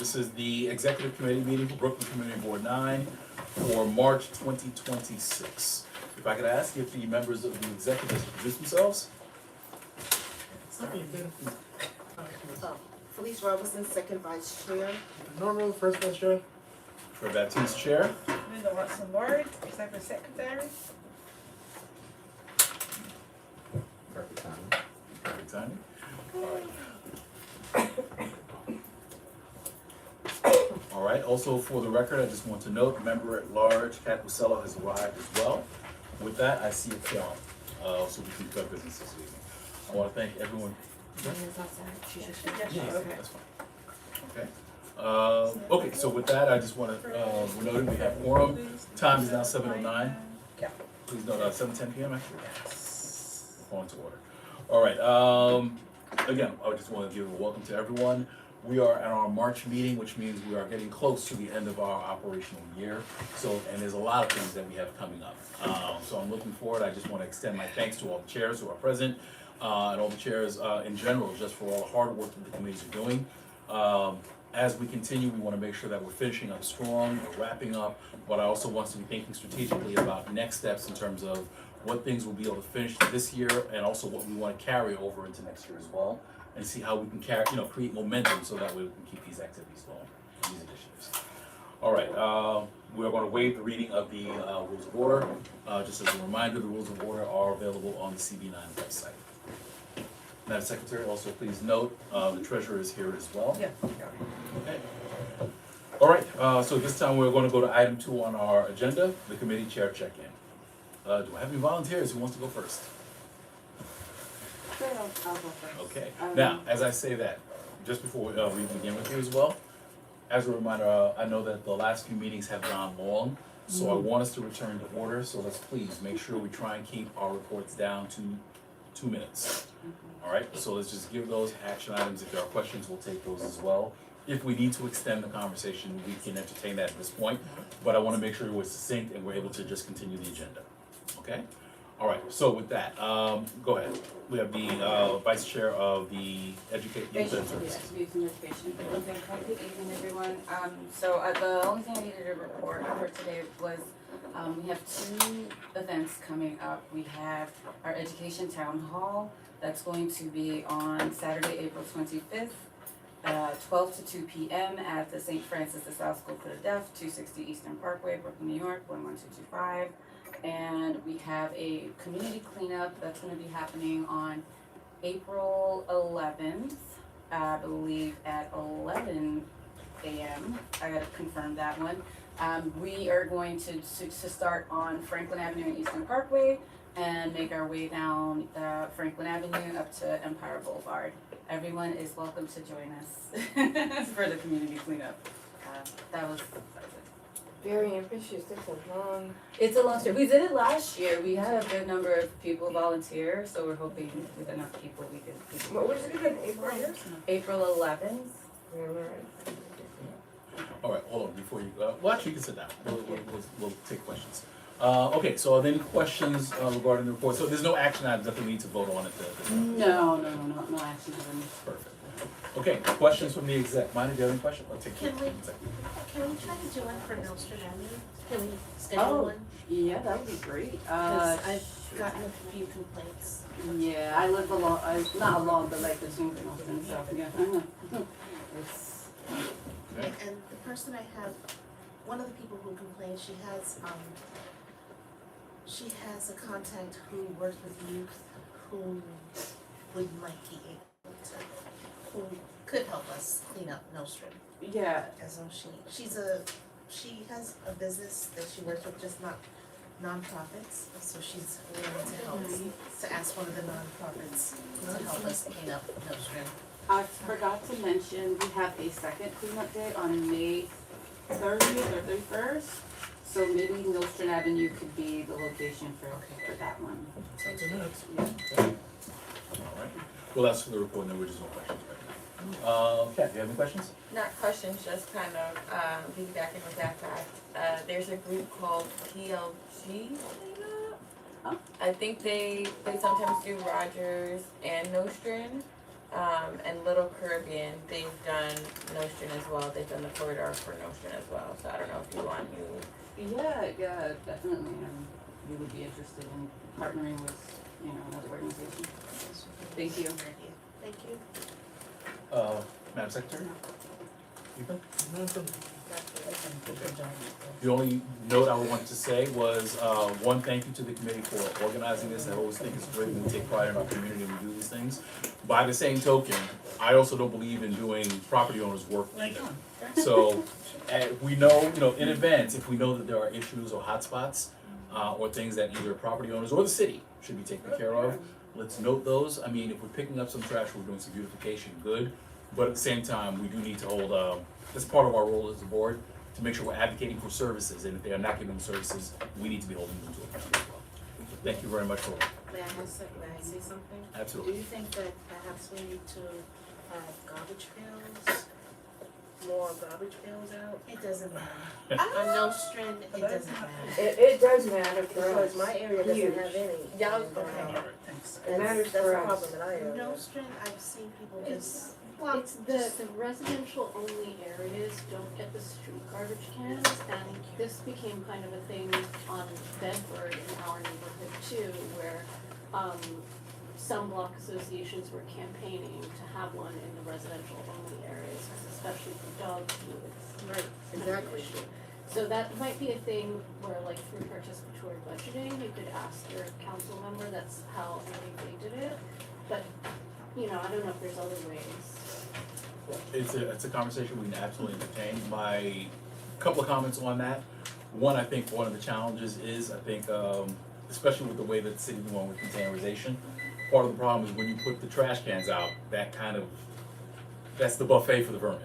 this is the Executive Committee meeting for Brooklyn Community Board 9 for March 2026. If I could ask if the members of the executive introduce themselves. Felice Robinson, second vice chair. Normal, first vice chair. For Baptiste Chair. Linda Watson Ward, executive secretary. Perfect timing. Perfect timing. All right, also for the record, I just want to note, member at large, Kat Busello has arrived as well. With that, I see a film, so we can conduct business this evening. I want to thank everyone. Yeah, Okay. that's fine. Okay. Okay, so with that, I just want to, we're noting we have quorum. Time is now 7:09. Yeah. Please note, 7:10 p.m. actually. On to order. All right, again, I just want to give a welcome to everyone. We are at our March meeting, which means we are getting close to the end of our operational year. So, and there's a lot of things that we have coming up. So I'm looking forward. I just want to extend my thanks to all the chairs who are present, and all the chairs in general, just for all the hard work that the committees are doing. As we continue, we want to make sure that we're finishing up strong, we're wrapping up, but I also want us to be thinking strategically about next steps in terms of what things we'll be able to finish this year, and also what we want to carry over into next year as well, and see how we can create momentum so that way we can keep these activities going, these initiatives. All right, we're going to waive the reading of the rules of order. Just as a reminder, the rules of order are available on the CB9 website. Madam Secretary, also please note, the treasurer is here as well. Yeah. Okay. All right, so this time we're going to go to item 2 on our agenda, the committee chair check-in. Do I have any volunteers who wants to go first? Sure, I'll go first. Okay, now, as I say that, just before we begin with you as well, as a reminder, I know that the last few meetings have gone long, so I want us to return to order, so let's please make sure we try and keep our reports down to 2 minutes. All right, so let's just give those action items. If there are questions, we'll take those as well. If we need to extend the conversation, we can entertain that at this point, but I want to make sure we're succinct and we're able to just continue the agenda. Okay? All right, so with that, go ahead. We have the vice chair of the Education Services. Education. Okay, good evening, everyone. So the only thing I needed to report for today was we have 2 events coming up. We have our Education Town Hall that's going to be on Saturday, April 25th, 12 to 2 p.m. at the St. Francis de Sales School for the Deaf, 260 Eastern Parkway, Brooklyn, New York, 11225. And we have a community cleanup that's going to be happening on April 11th, I believe at 11 a.m. I gotta confirm that one. We are going to start on Franklin Avenue and Eastern Parkway and make our way down Franklin Avenue up to Empire Boulevard. Everyone is welcome to join us for the community cleanup. That was it. Very ambitious, that's a long. It's a long story. We did it last year. We had a good number of people volunteer, so we're hoping with enough people we can. What was it again, April? April 11th. All right, hold on before you go. Well, actually, you can sit down. We'll take questions. Okay, so are there any questions regarding the report? So there's no action items that we need to vote on at this time? No action items. Perfect. Okay, questions from the exec. Mind if you have any questions? I'll take Can we- exec. Can we try to do one for Nostrand Avenue? Can we schedule one? Yeah, that would be great. Because I've gotten a few complaints. Yeah, I live along, not along, but like the Zoom and stuff, yeah. It's, Okay. And the person I have, one of the people who complained, she has a contact who works with youth who might be able to, who could help us clean up Nostrand. yeah, And so she has a business that she works with, just not nonprofits, so she's willing to help us, to ask one of the nonprofits to help us clean up Nostrand. I forgot to mention, we have a second cleanup day on May 30th or 31st. So maybe Nostrand Avenue could be the location for that one. 2 minutes. Yeah. Okay. All right. Well, that's for the report, and then we're just no questions right now. Kat, do you have any questions? Not questions, just kind of piggybacking with that fact. There's a group called PLG. Oh. I think they sometimes do Rogers and Nostrand. and Little Caribbean, they've done Notion as well. They've done the corridor for Notion as well. So I don't know if you want to. Yeah, definitely. We would be interested in partnering with, another organization. Thank you. Thank you. Madam Secretary? Ethan? Nothing. The only note I wanted to say was, one, thank you to the committee for organizing this. I always think it's great when we take pride in our community and we do these things. By the same token, I also don't believe in doing property owners' work either. So, we know, in advance, if we know that there are issues or hotspots, or things that either property owners or the city should be taking care of, let's note those. I mean, if we're picking up some trash, we're doing some beautification, good. But at the same time, we do need to hold, that's part of our role as a board, to make sure we're advocating for services, and if they are not giving services, we need to be holding them to account as well. Thank you very much for, May I say something? Do absolutely. you think that perhaps we need to have garbage pails, more garbage pails out? It doesn't matter. On Nostrand, it doesn't matter. It does matter for us. Because my area Huge. doesn't have any. Yeah, And, okay. All right, thanks. It matters That's for the us. problem in our area. Nostrand, I've seen people just, It's the residential only areas don't get the street garbage cans, and this became kind of a thing on Bedford in our neighborhood too, where, some block associations were campaigning to have one in the residential only areas, especially for dog food, it's Right, kind of an exactly. issue. So that might be a thing where like through participatory budgeting, you could ask your council member, that's how I think they did it, but, I don't know if there's other ways. It's a conversation we can absolutely entertain. My couple of comments on that. One, I think one of the challenges is, especially with the way that the city's going with containerization, part of the problem is when you put the trash cans out, that's the buffet for the vermin.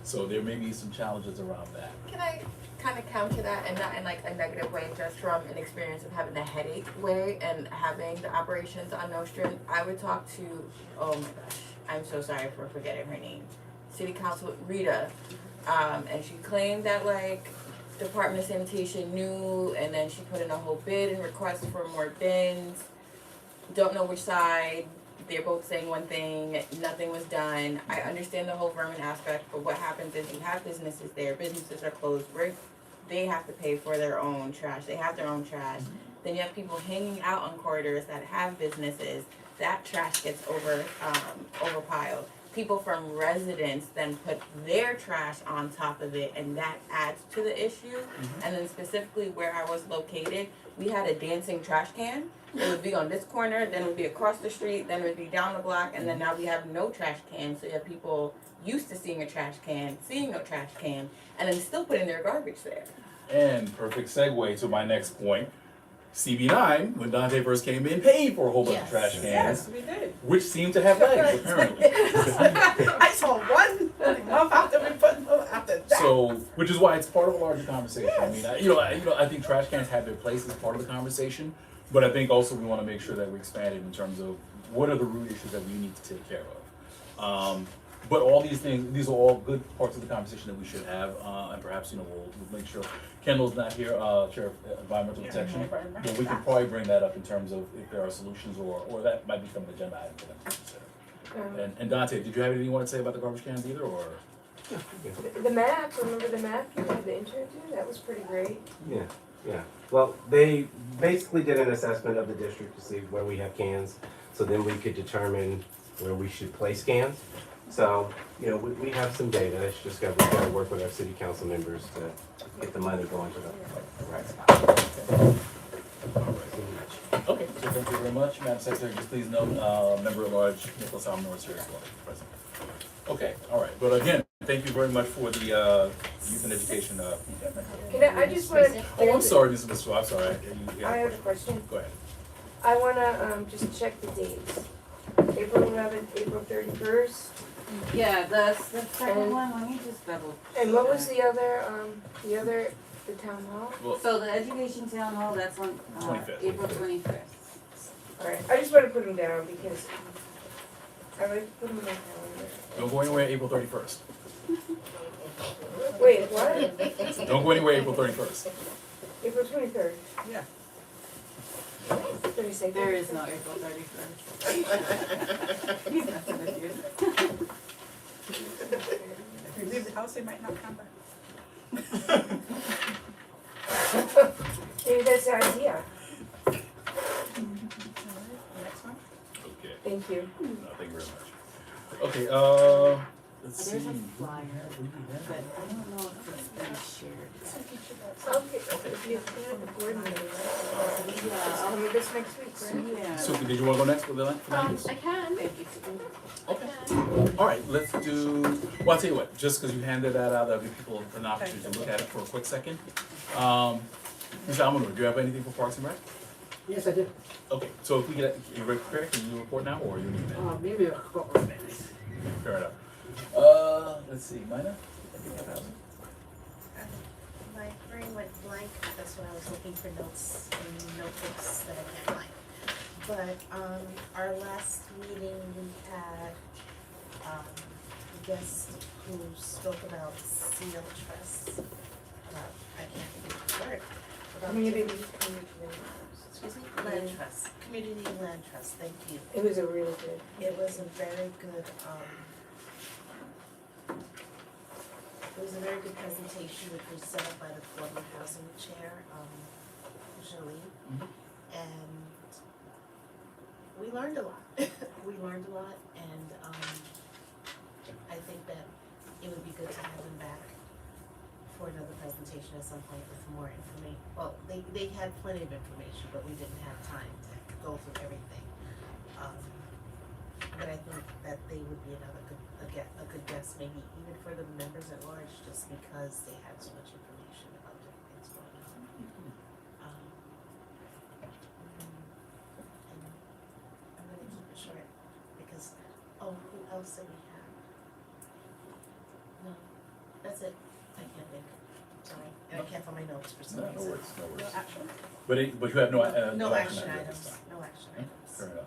So there may be some challenges around that. Can I kind of counter that, and not in like a negative way, just from an experience of having a headache way and having the operations on Nostrand? I would talk to, oh my gosh, I'm so sorry for forgetting her name, City Council Rita, and she claimed that like Department of Sanitation knew, and then she put in a whole bid and request for more bins. Don't know which side. They're both saying one thing, nothing was done. I understand the whole vermin aspect, but what happens is you have businesses there, businesses are closed, they have to pay for their own trash, they have their own trash. Then you have people hanging out on corridors that have businesses, that trash gets overpiled. People from residents then put their trash on top of it, and that adds to the issue. And then specifically where I was located, we had a dancing trash can. It would be on this corner, then it would be across the street, then it would be down the block, and then now we have no trash can. So you have people used to seeing a trash can, seeing no trash can, and then still putting their garbage there. And perfect segue to my next point. CB9, when Dante first came in, paid for a whole bunch of Yes. trash cans, Yes, we did. which seemed to have legs apparently. I saw one month after we put them after that. So, which is why it's part of a larger conversation. I mean, I think trash cans have their place as part of the conversation, but I think also we want to make sure that we expand it in terms of what are the root issues that we need to take care of. But all these things, these are all good parts of the conversation that we should have, and perhaps, we'll make sure, Kendall's not here, Chair of Environmental Protection, but we can probably bring that up in terms of if there are solutions, or that might become an agenda item for them to consider. And Dante, did you have anything you want to say about the garbage cans either, or? The map, remember the map you had the intern do? That was pretty great. Yeah. Well, they basically did an assessment of the district to see where we have cans, so then we could determine where we should place cans. So, we have some data. It's just we gotta work with our city council members to get the money going to the right spot. Okay, so thank you very much, Madam Secretary, just please note, Member at Large Nicholas Almanor is here as well, present. Okay, all right, but again, thank you very much for the youth and education. I just wanna. Oh, I'm sorry, Mrs. Mitchell, I'm sorry. I have a question. Go ahead. I wanna, just check the dates. April 11th, April 31st. Yeah, the second one, let me just double. And what was the other, the town hall? Well, So the education town hall, that's on, 25th. April 25th. Alright, I just wanna put them down because I like to put them in my calendar. don't go anywhere April 31st. Wait, what? Don't go anywhere April 31st. April 23rd. Yeah. 32nd. There is no April 31st. He's messing with you. If you leave the house, they might not come back. Maybe that's the idea. Next one. Okay, Thank you. thank you very much. Okay, let's see. There's a flyer, but I don't know if it's been shared. Okay, if you can, the board meeting, right? Yeah, I'll meet this next week, right? yeah. Sophie, did you wanna go next with the line? I can. Thank you, Susan. Okay. All right, let's do, well, I'll tell you what, just because you handed that out, I'll give people an opportunity to look at it for a quick second. Ms. Almanor, do you have anything for Parks and Rec? Yes, I did. Okay, so if we get, you ready to prepare, can you report now, or you need a minute? Maybe a couple of minutes. Fair enough. Let's see, Mina? My brain went blank, that's when I was looking for notes and notebooks that I can't find. But, our last meeting, we had, a guest who spoke about seal trusts. I can't think of the word. About excuse me, land trust, community land trust, thank you. It was a really good. It was a very good, presentation, which was set up by the Affordable Housing Chair, Jolie. Mhm. And we learned a lot. We learned a lot, and, I think that it would be good to have them back for another presentation at some point with more information. Well, they had plenty of information, but we didn't have time to go through everything. But I think that they would be another a good guest, maybe even for the members at large, just because they had so much information about different things going on. And I'm gonna keep it short, because, who else did we have? No, that's it, I can't think, sorry, and I can't find my notes for some No, reason. no worries, no No worries. action. But you have no Action item at items, this time. no action Okay, items. fair enough.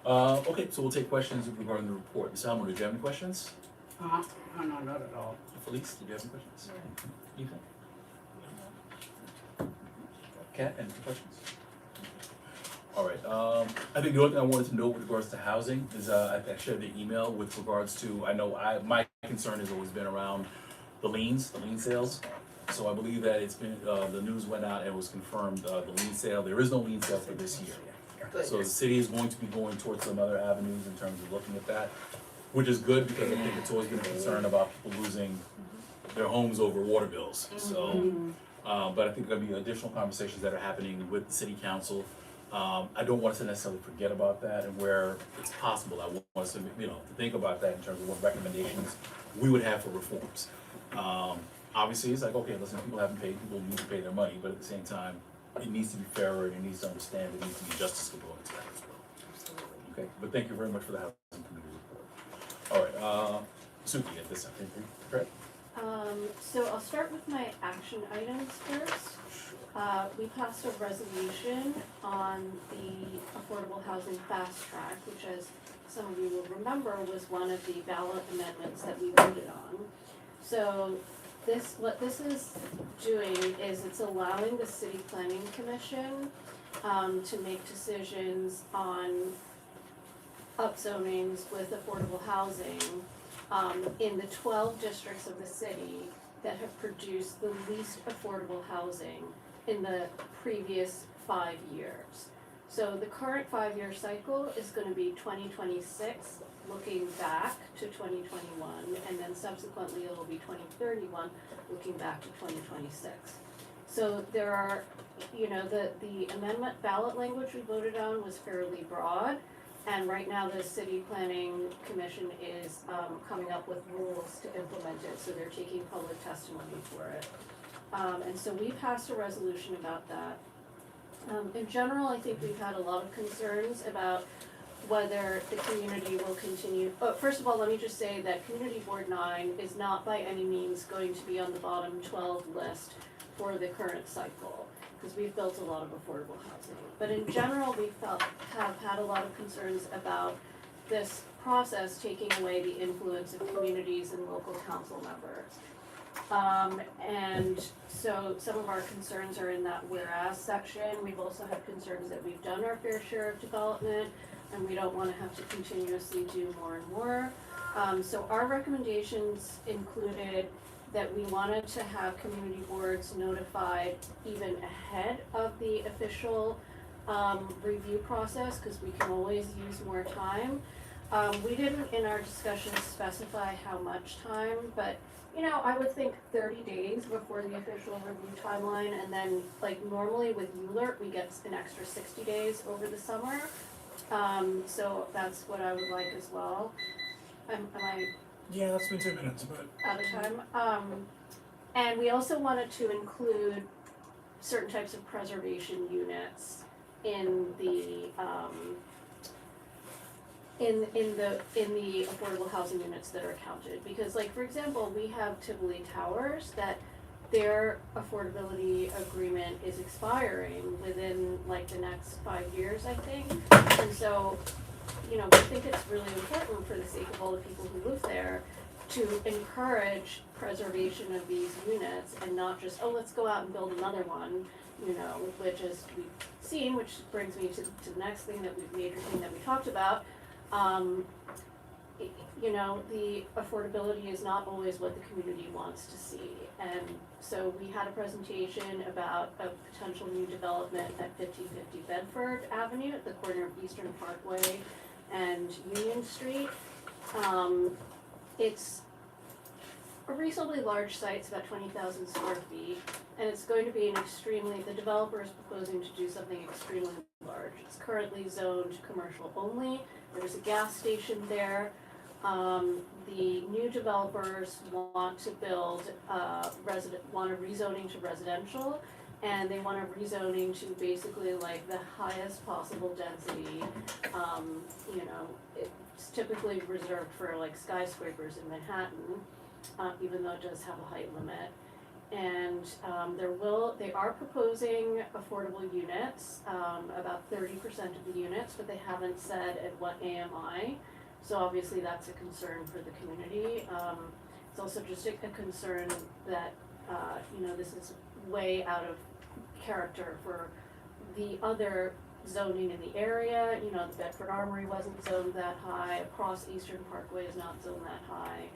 Okay, so we'll take questions regarding the report. Ms. Almanor, do you have any questions? No, not at all. Felice, do you have any questions? Ethan? Kat, any questions? All right, I think the only thing I wanted to know with regards to housing is, I shared the email with regards to, my concern has always been around the lien sales. So I believe that it's been, the news went out and it was confirmed, the lien sale, there is no lien sale for this year. So the city is going to be going towards some other avenues in terms of looking at that, which is good because I think it's always been a concern about people losing their homes over water bills. So, but I think there'll be additional conversations that are happening with the city council. I don't want us to necessarily forget about that, and where it's possible, I want us to, to think about that in terms of what recommendations we would have for reforms. Obviously, it's like, okay, listen, people haven't paid, people need to pay their money, but at the same time, it needs to be fairer, and it needs to understand, there needs to be justice component to that as well. Absolutely. Okay, but thank you very much for the housing committee report. All right, Suki, at this time, correct? So I'll start with my action items first. We passed a resolution on the Affordable Housing Fast Track, which, as some of you will remember, was one of the ballot amendments that we voted on. So what this is doing is it's allowing the City Planning Commission to make decisions on upzonings with affordable housing in the 12 districts of the city that have produced the least affordable housing in the previous 5 years. So the current 5-year cycle is gonna be 2026, looking back to 2021, and then subsequently it'll be 2031, looking back to 2026. So there are, the amendment ballot language we voted on was fairly broad, and right now the City Planning Commission is coming up with rules to implement it, so they're taking public testimony for it. And so we passed a resolution about that. In general, I think we've had a lot of concerns about whether the community will continue. First of all, let me just say that Community Board 9 is not by any means going to be on the bottom 12 list for the current cycle, because we've built a lot of affordable housing. But in general, we have had a lot of concerns about this process taking away the influence of communities and local council members. And so some of our concerns are in that whereas section. We've also had concerns that we've done our fair share of development and we don't wanna have to continuously do more and more. So our recommendations included that we wanted to have community boards notified even ahead of the official review process, cause we can always use more time. We didn't in our discussion specify how much time, but you know, I would think 30 days before the official review timeline, and then like normally with ULERT, we get an extra 60 days over the summer. So that's what I would like as well. Am I Yeah, that's been 2 minutes, but. out of time? And we also wanted to include certain types of preservation units in the in the affordable housing units that are counted, because like, for example, we have Tivoli Towers that their affordability agreement is expiring within like the next 5 years, I think. And so, you know, we think it's really important for the sake of all the people who live there to encourage preservation of these units and not just, oh, let's go out and build another one, you know, which is we've seen, which brings me to the next thing that major thing that we talked about. You know, the affordability is not always what the community wants to see. And so we had a presentation about a potential new development at 1550 Bedford Avenue at the corner of Eastern Parkway and Union Street. It's a reasonably large site, it's about 20,000 square feet, and it's going to be the developer is proposing to do something extremely large. It's currently zoned commercial only. There's a gas station there. The new developers want to build want a rezoning to residential, and they want a rezoning to basically like the highest possible density. You know, it's typically reserved for like skyscrapers in Manhattan, even though it does have a height limit. And they are proposing affordable units, about 30% of the units, but they haven't said at what AMI. So obviously that's a concern for the community. It's also just a concern that, you know, this is way out of character for the other zoning in the area. You know, the Bedford Armory wasn't zoned that high, across Eastern Parkway is not zoned that high.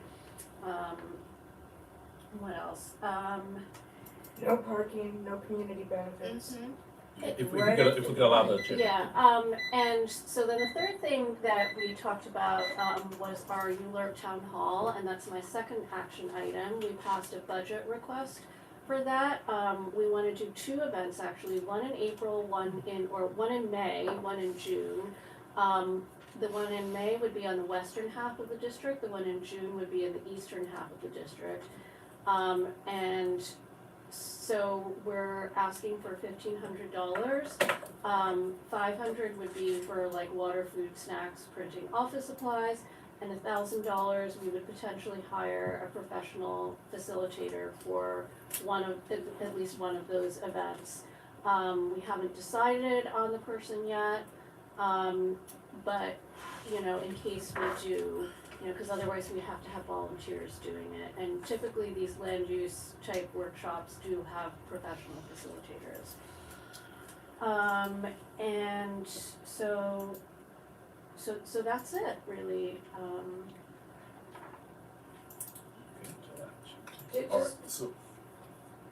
What else? No parking, no community benefits. If we could allow the chair. Yeah, and so then the third thing that we talked about was our ULERT town hall, and that's my second action item. We passed a budget request for that. We want to do 2 events actually, one in April, one in May, one in June. The one in May would be on the western half of the district, the one in June would be in the eastern half of the district. And so we're asking for $1,500. $500 would be for like water, food, snacks, printing, office supplies, and $1,000 we would potentially hire a professional facilitator for at least one of those events. We haven't decided on the person yet, but you know, in case we do, you know, because otherwise we have to have volunteers doing it. And typically these land use type workshops do have professional facilitators. And so that's it, really. Alright, so,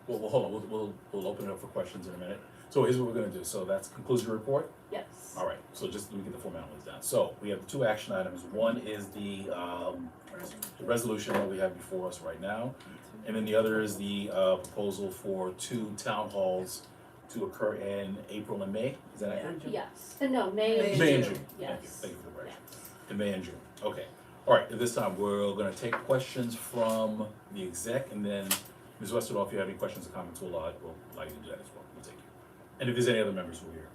well, hold on, we'll open it up for questions in a minute. So here's what we're gonna do, so that's concludes your report? Yes. Alright, so just let me get the formalities down. So we have 2 action items. One is the resolution that we have before us right now. And then the other is the proposal for 2 town halls to occur in April and May, is that accurate? Yes, no, May and June. May and June, Yes. thank you for the correction. Yes. In May and June, okay. Alright, at this time, we're gonna take questions from the exec, and then Ms. Westerdahl, if you have any questions or comments, we'll allow you to do that as well, we'll take you. And if there's any other members who are here,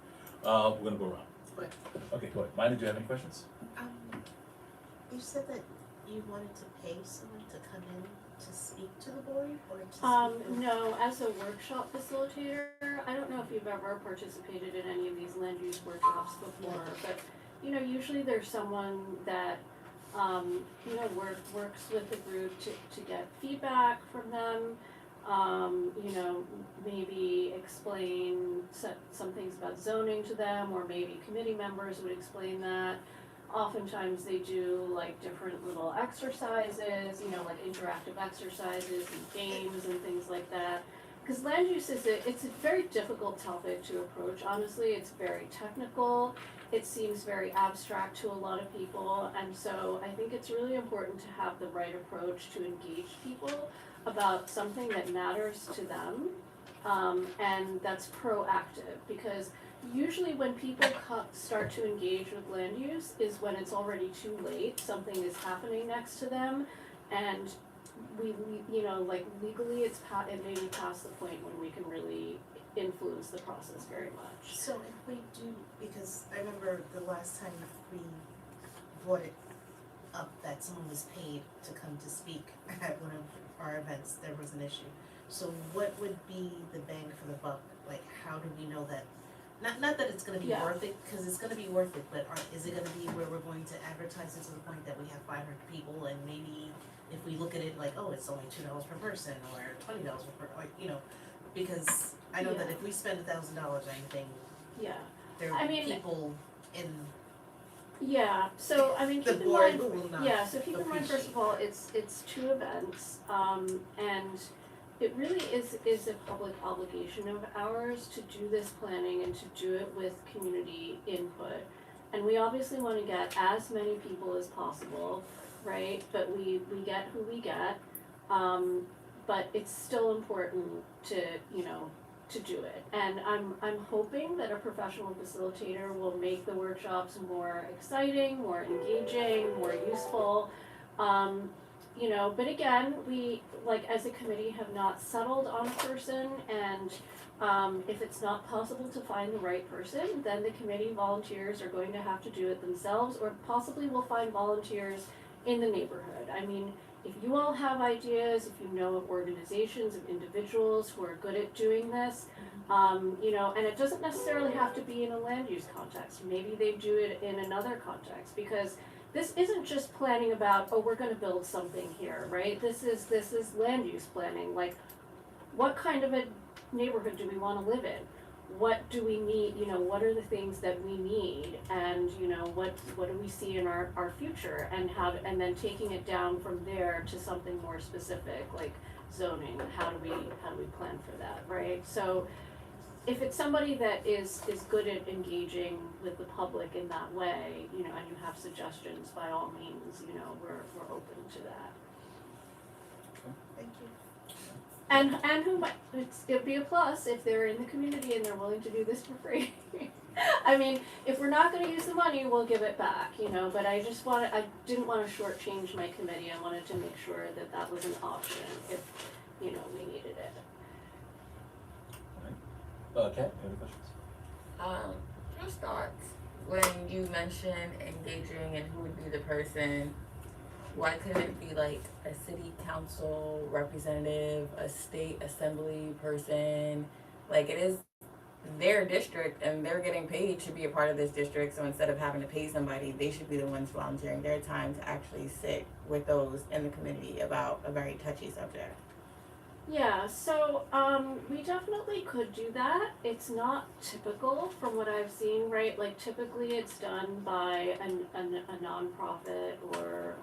we're gonna go around. What? Okay, go ahead. Mina, do you have any questions? You said that you wanted to pay someone to come in to speak to the board or to speak? No, as a workshop facilitator, I don't know if you've ever participated in any of these land use workshops before, but you know, usually there's someone that works with the group to get feedback from them. Maybe explain some things about zoning to them, or maybe committee members would explain that. Oftentimes they do like different little exercises, like interactive exercises and games and things like that. Because land use it's a very difficult topic to approach, honestly. It's very technical. It seems very abstract to a lot of people, and so I think it's really important to have the right approach to engage people about something that matters to them, and that's proactive, because usually when people start to engage with land use is when it's already too late, something is happening next to them, and we legally it may be past the point when we can really influence the process very much. So if we do, because I remember the last time we brought it up that someone was paid to come to speak at one of our events, there was an issue. So what would be the bang for the buck? Like, how do we know that? Not that it's gonna be Yeah. worth it, cause it's gonna be worth it, but is it gonna be where we're going to advertise it to the point that we have 500 people, and maybe if we look at it like, oh, it's only $2 per person or $20 per, because I know that Yeah. if we spend $1,000 on anything, Yeah. there I will be mean- people in Yeah, so I mean, the keep in board mind, who will not. yeah, so keep in mind, first appreciate of all, it's 2 events, and it really is a public obligation of ours to do this planning and to do it with community input. And we obviously wanna get as many people as possible, right, but we get who we get, but it's still important to, to do it. And I'm hoping that a professional facilitator will make the workshops more exciting, more engaging, more useful. But again, we, like, as a committee, have not settled on a person, and if it's not possible to find the right person, then the committee volunteers are going to have to do it themselves, or possibly we'll find volunteers in the neighborhood. I mean, if you all have ideas, if you know of organizations, of individuals who are good at doing this, and it doesn't necessarily have to be in a land use context. Maybe they do it in another context, because this isn't just planning about, oh, we're gonna build something here, right? This is land use planning, like, what kind of a neighborhood do we wanna live in? What do we need, what are the things that we need, and, what do we see in our future, and and then taking it down from there to something more specific, like zoning, how do we plan for that, right? So, if it's somebody that is good at engaging with the public in that way, and you have suggestions, by all means, we're open to that. Thank you. And who might, it'd be a plus if they're in the community and they're willing to do this for free. I mean, if we're not gonna use the money, we'll give it back, but I didn't wanna shortchange my committee. I wanted to make sure that was an option if, we needed it. Kat, any other questions? Just thoughts, when you mentioned engaging and who would be the person, why couldn't it be like a city council representative, a state assembly person? Like, it is their district and they're getting paid to be a part of this district, so instead of having to pay somebody, they should be the ones volunteering their time to actually sit with those in the community about a very touchy subject. Yeah, so we definitely could do that. It's not typical from what I've seen, right? Like, typically it's done by a nonprofit or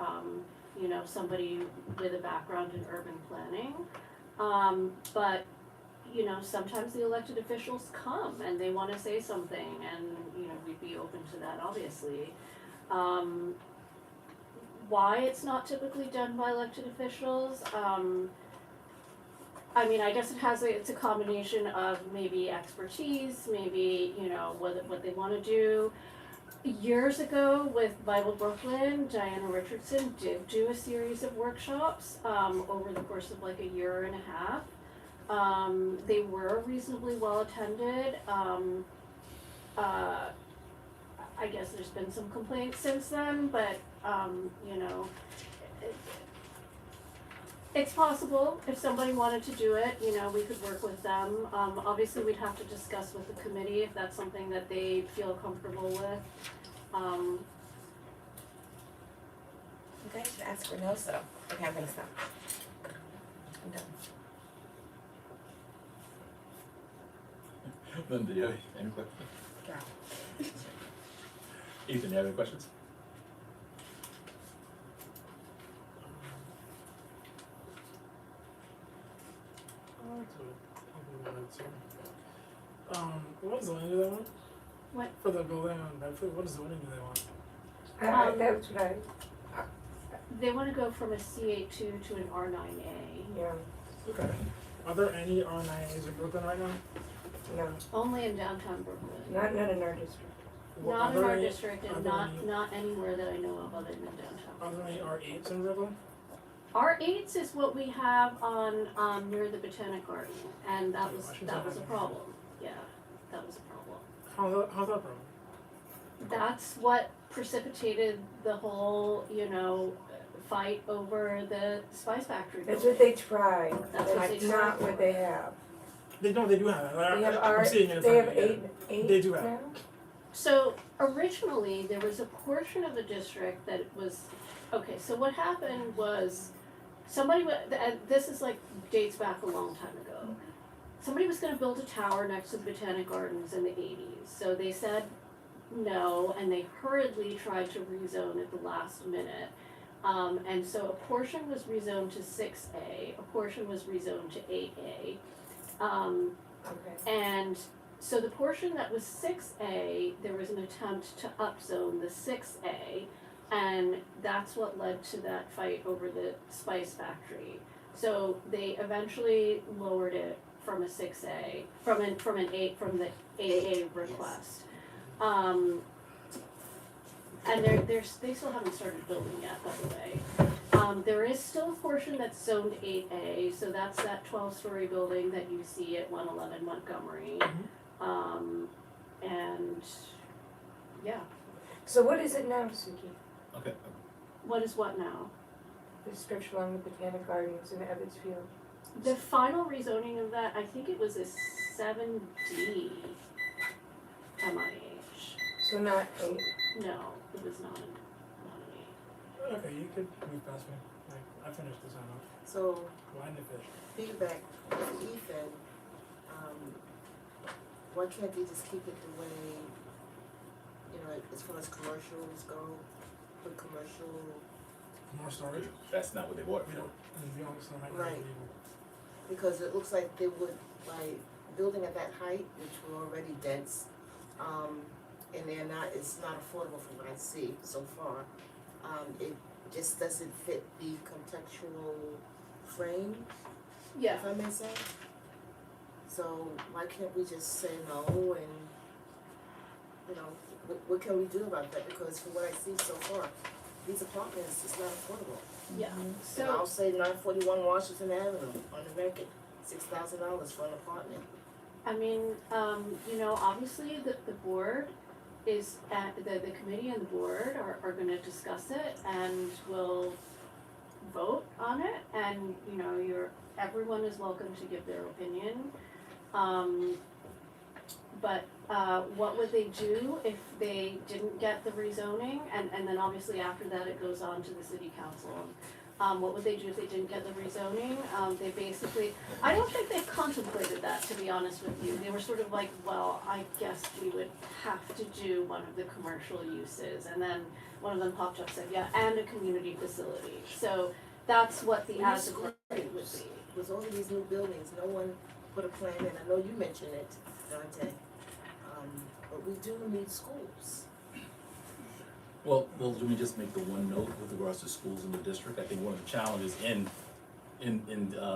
somebody with a background in urban planning. But sometimes the elected officials come and they want to say something, and we'd be open to that, obviously. Why it's not typically done by elected officials? I guess it's a combination of maybe expertise, maybe, what they wanna do. Years ago with Bible Brooklyn, Diana Richardson did do a series of workshops, over the course of like a year and a half. They were reasonably well attended. I guess there's been some complaints since then, but, it's possible if somebody wanted to do it, we could work with them. Obviously, we'd have to discuss with the committee if that's something that they feel comfortable with. You guys should ask Reynoso. Okay, I'm gonna stop. I'm done. Linda, do you have any questions? Ethan, you have any questions? What zoning do they want? What? For the building on Bedford, what zoning do they want? That's what I, They wanna go from a CA2 to an R9A, yeah, Okay. Are there any R9As in Brooklyn right now? no, only in downtown Brooklyn. not in our district. Well, Not are in there our any- district are and there not, any- not anywhere that I know of other than downtown. Are there any R8s in Brooklyn? R8s is what we have on, near the Botanic Garden, and that was a problem, yeah, that was a problem. How's that from? That's what precipitated the whole, fight over the Spice Factory That's building. what they tried, That's what they that's not tried what they have. They do have it. They have I'm seeing it in they front have of me. eight They do have now? So originally, there was a portion of the district that was, okay, so what happened was, and this is like, dates back a long time ago. Somebody was gonna build a tower next to the Botanic Gardens in the 80s, so they said no, and they hurriedly tried to rezone at the last minute. And so a portion was rezoned to 6A, a portion was rezoned to 8A. Okay. And so the portion that was 6A, there was an attempt to upzone the 6A, and that's what led to that fight over the Spice Factory. So they eventually lowered it from a 6A, from the AA request. And they still haven't started building yet, by the way. There is still a portion that's zoned 8A, so that's that 12-story building that you see at 111 Montgomery. And, yeah, So what is it now, Suki? Okay, what is what now? The stretch along the Botanic Gardens in Ebbets Field? The final rezoning of that, I think it was a 7D MIH. So not eight. No, it was not an 8. Okay, you could move past me. I finished this one off. So, Blind to fish. feedback, Ethan, why can't they just keep it the way, as far as commercials go, with commercial, More storage? that's not what they bought We for. don't, we don't, so right now, Right. we- because it looks like they would, by building at that height, which were already dense, and it's not affordable from what I see so far. It just doesn't fit the contextual frame, Yeah. if I may say. So why can't we just say no and, what can we do about that? Because from what I see so far, these apartments, it's not affordable. Yeah, So I'll say 941 Washington Avenue on the record, $6,000 for an apartment. I mean, obviously the board is the committee and the board are gonna discuss it and will vote on it, and, everyone is welcome to give their opinion. But what would they do if they didn't get the rezoning, and then obviously after that it goes on to the city council. What would they do if they didn't get the rezoning? They basically, I don't think they've contemplated that, to be honest with you. They were sort of like, well, I guess we would have to do one of the commercial uses, and then one of them popped up and said, yeah, and a community facility. So that's what the as of right would be. With all of these new buildings, no one put a plan in. I know you mentioned it, Dante. But we do need schools. Well, let me just make the one note with regards to schools in the district. I think one of the challenges in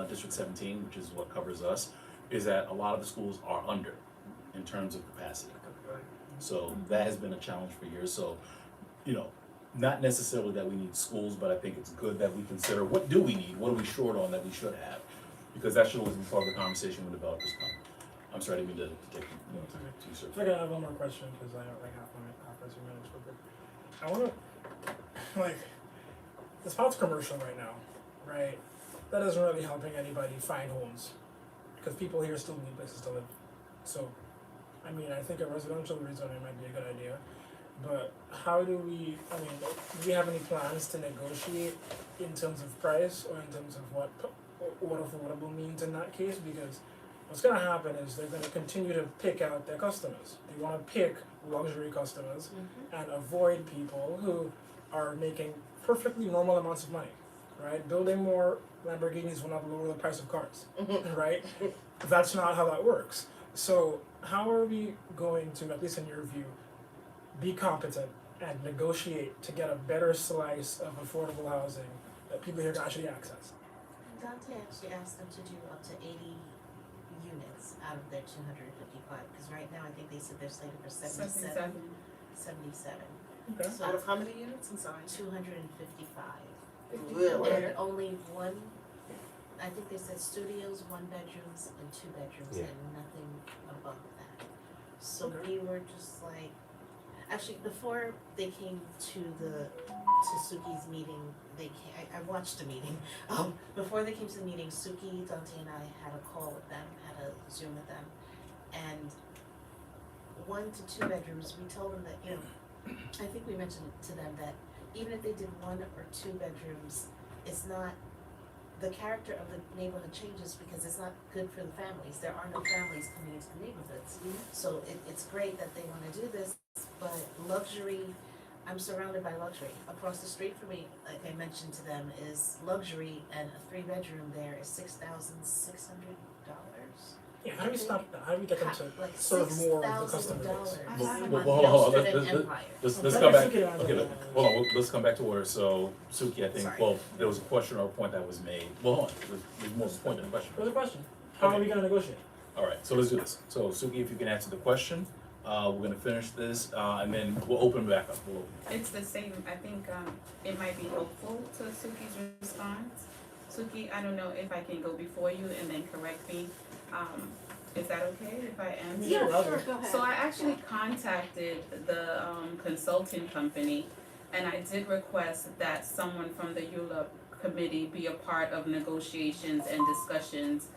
District 17, which is what covers us, is that a lot of the schools are under in terms of capacity. So that has been a challenge for years. So, not necessarily that we need schools, but I think it's good that we consider what do we need, what are we short on that we should have, because that should always be part of the conversation when developers come. I'm sorry, I didn't mean to take you too I serious. think I have one more question, because I have like half or 2 minutes for it. I wanna, the spot's commercial right now, right? That isn't really helping anybody find homes, because people here still need places to live. So, I think a residential rezoning might be a good idea. but how do we, I mean, do we have any plans to negotiate in terms of price or in terms of what affordable means in that case? Because what's gonna happen is they're gonna continue to pick out their customers. They wanna pick luxury customers and avoid people who are making perfectly normal amounts of money, right? Building more Lamborghinis will not lower the price of cars, right? That's not how that works. So how are we going to, at least in your view, be competent and negotiate to get a better slice of affordable housing that people here can actually access? Dante actually asked them to do up to 80 units out of their 255, because right now I think they said they're slated for 77. Okay. So Out of how many units, I'm sorry? 255. Really? And only one, I think they said studios, 1 bedrooms and 2 bedrooms Yeah. and nothing above that. So Okay. we were just like, actually before they came to Suki's meeting, I watched the meeting. Before they came to the meeting, Suki, Dante and I had a call with them, had a Zoom with them. And 1 to 2 bedrooms, we told them that, you know, I think we mentioned to them that even if they did 1 or 2 bedrooms, it's not, the character of the neighborhood changes because it's not good for the families. There are no families coming into the neighborhoods. So it's great that they wanna do this, but luxury, I'm surrounded by luxury. Across the street from me, like I mentioned to them, is luxury, and a 3-bedroom there is $6,600. Yeah, how do we stop that? How do we get them to Like serve more of the customer base? $6,000 Well, on well, hold on, Wall Street let- and let- Empire. Let's Okay. come back, Suki, I okay, know. hold on, let's come back to order. So Suki, I think, Sorry. well, there was a question or a point that was made. Well, hold on, there's more point than a question. What's the question? How are Okay. we gonna negotiate? All right, so let's do this. So Suki, if you can answer the question, we're gonna finish this, and then we'll open it back up. We'll open. It's the same, I think, it might be helpful to Suki's response. Suki, I don't know if I can go before you and then correct me. Is that okay if I answer? Yeah, Yeah, sure, go ahead. So I actually contacted the consulting company, and I did request that someone from the ULUP committee be a part of negotiations and discussions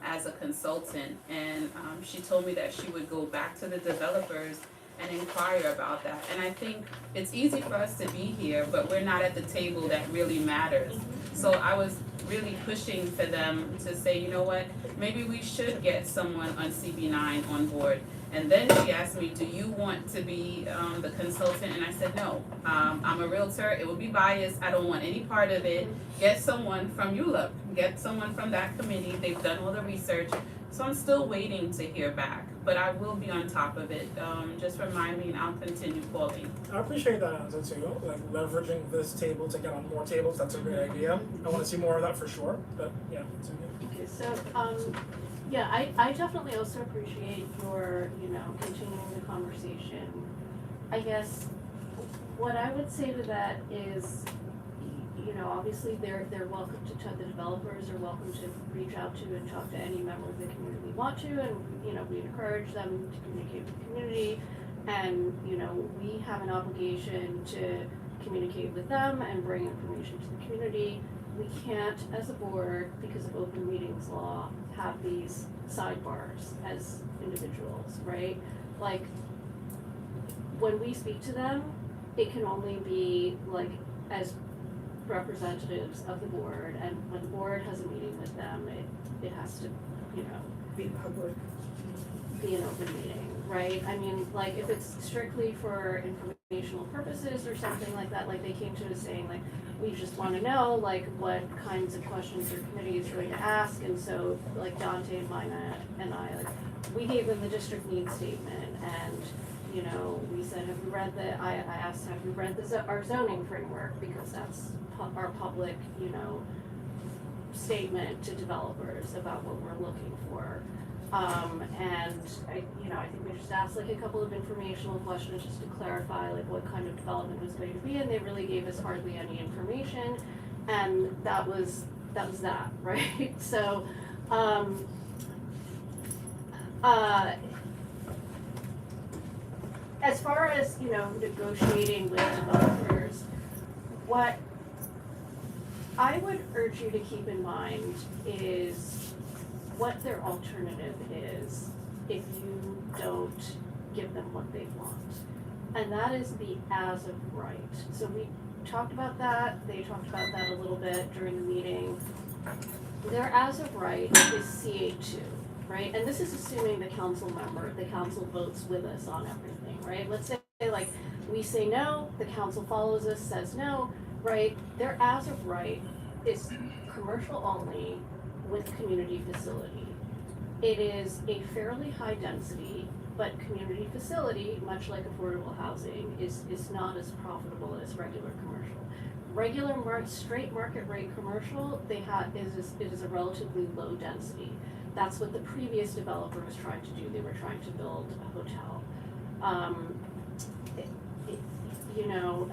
as a consultant. And she told me that she would go back to the developers and inquire about that. And I think it's easy for us to be here, but we're not at the table that really matters. So I was really pushing for them to say, you know what, maybe we should get someone on CB9 on board. And then she asked me, do you want to be the consultant? And I said, no, I'm a realtor, it would be biased, I don't want any part of it. Get someone from ULUP, get someone from that committee, they've done all the research. So I'm still waiting to hear back, but I will be on top of it. Just remind me and I'll continue calling. I appreciate that answer too, like leveraging this table to get on more tables, that's a great idea. I wanna see more of that for sure, but yeah, it's okay. Okay, so, yeah, I definitely also appreciate your, continuing the conversation. I guess what I would say to that is, obviously they're welcome to the developers are welcome to reach out to and talk to any member of the community we want to, and, we encourage them to communicate with the community. And, we have an obligation to communicate with them and bring information to the community. We can't, as a board, because of open meetings law, have these sidebars as individuals, right? Like, when we speak to them, it can only be like as representatives of the board, and when the board has a meeting with them, it has to, Be public. be an open meeting, right? I mean, like, if it's strictly for informational purposes or something like that, like they came to us saying, like, we just wanna know, like, what kinds of questions your committee is going to ask, and so, like, Dante and Mina and I, like, we gave them the district needs statement, and, we said, have you read I asked, have you read our zoning framework, because that's our public, statement to developers about what we're looking for. And I think we just asked like a couple of informational questions just to clarify like what kind of development was going to be, and they really gave us hardly any information, and that was that, right? So, as far as, negotiating with developers, what I would urge you to keep in mind is what their alternative is if you don't give them what they want. and that is the as of right. So we talked about that, they talked about that a little bit during the meeting. Their as of right is CA2, right? And this is assuming the council votes with us on everything, right? Let's say like we say no, the council follows us, says no, right? Their as of right is commercial only with community facility. It is a fairly high density, but community facility, much like affordable housing, is not as profitable as regular commercial. Regular straight market rate commercial, it is a relatively low density. That's what the previous developer was trying to do. They were trying to build a hotel. You know,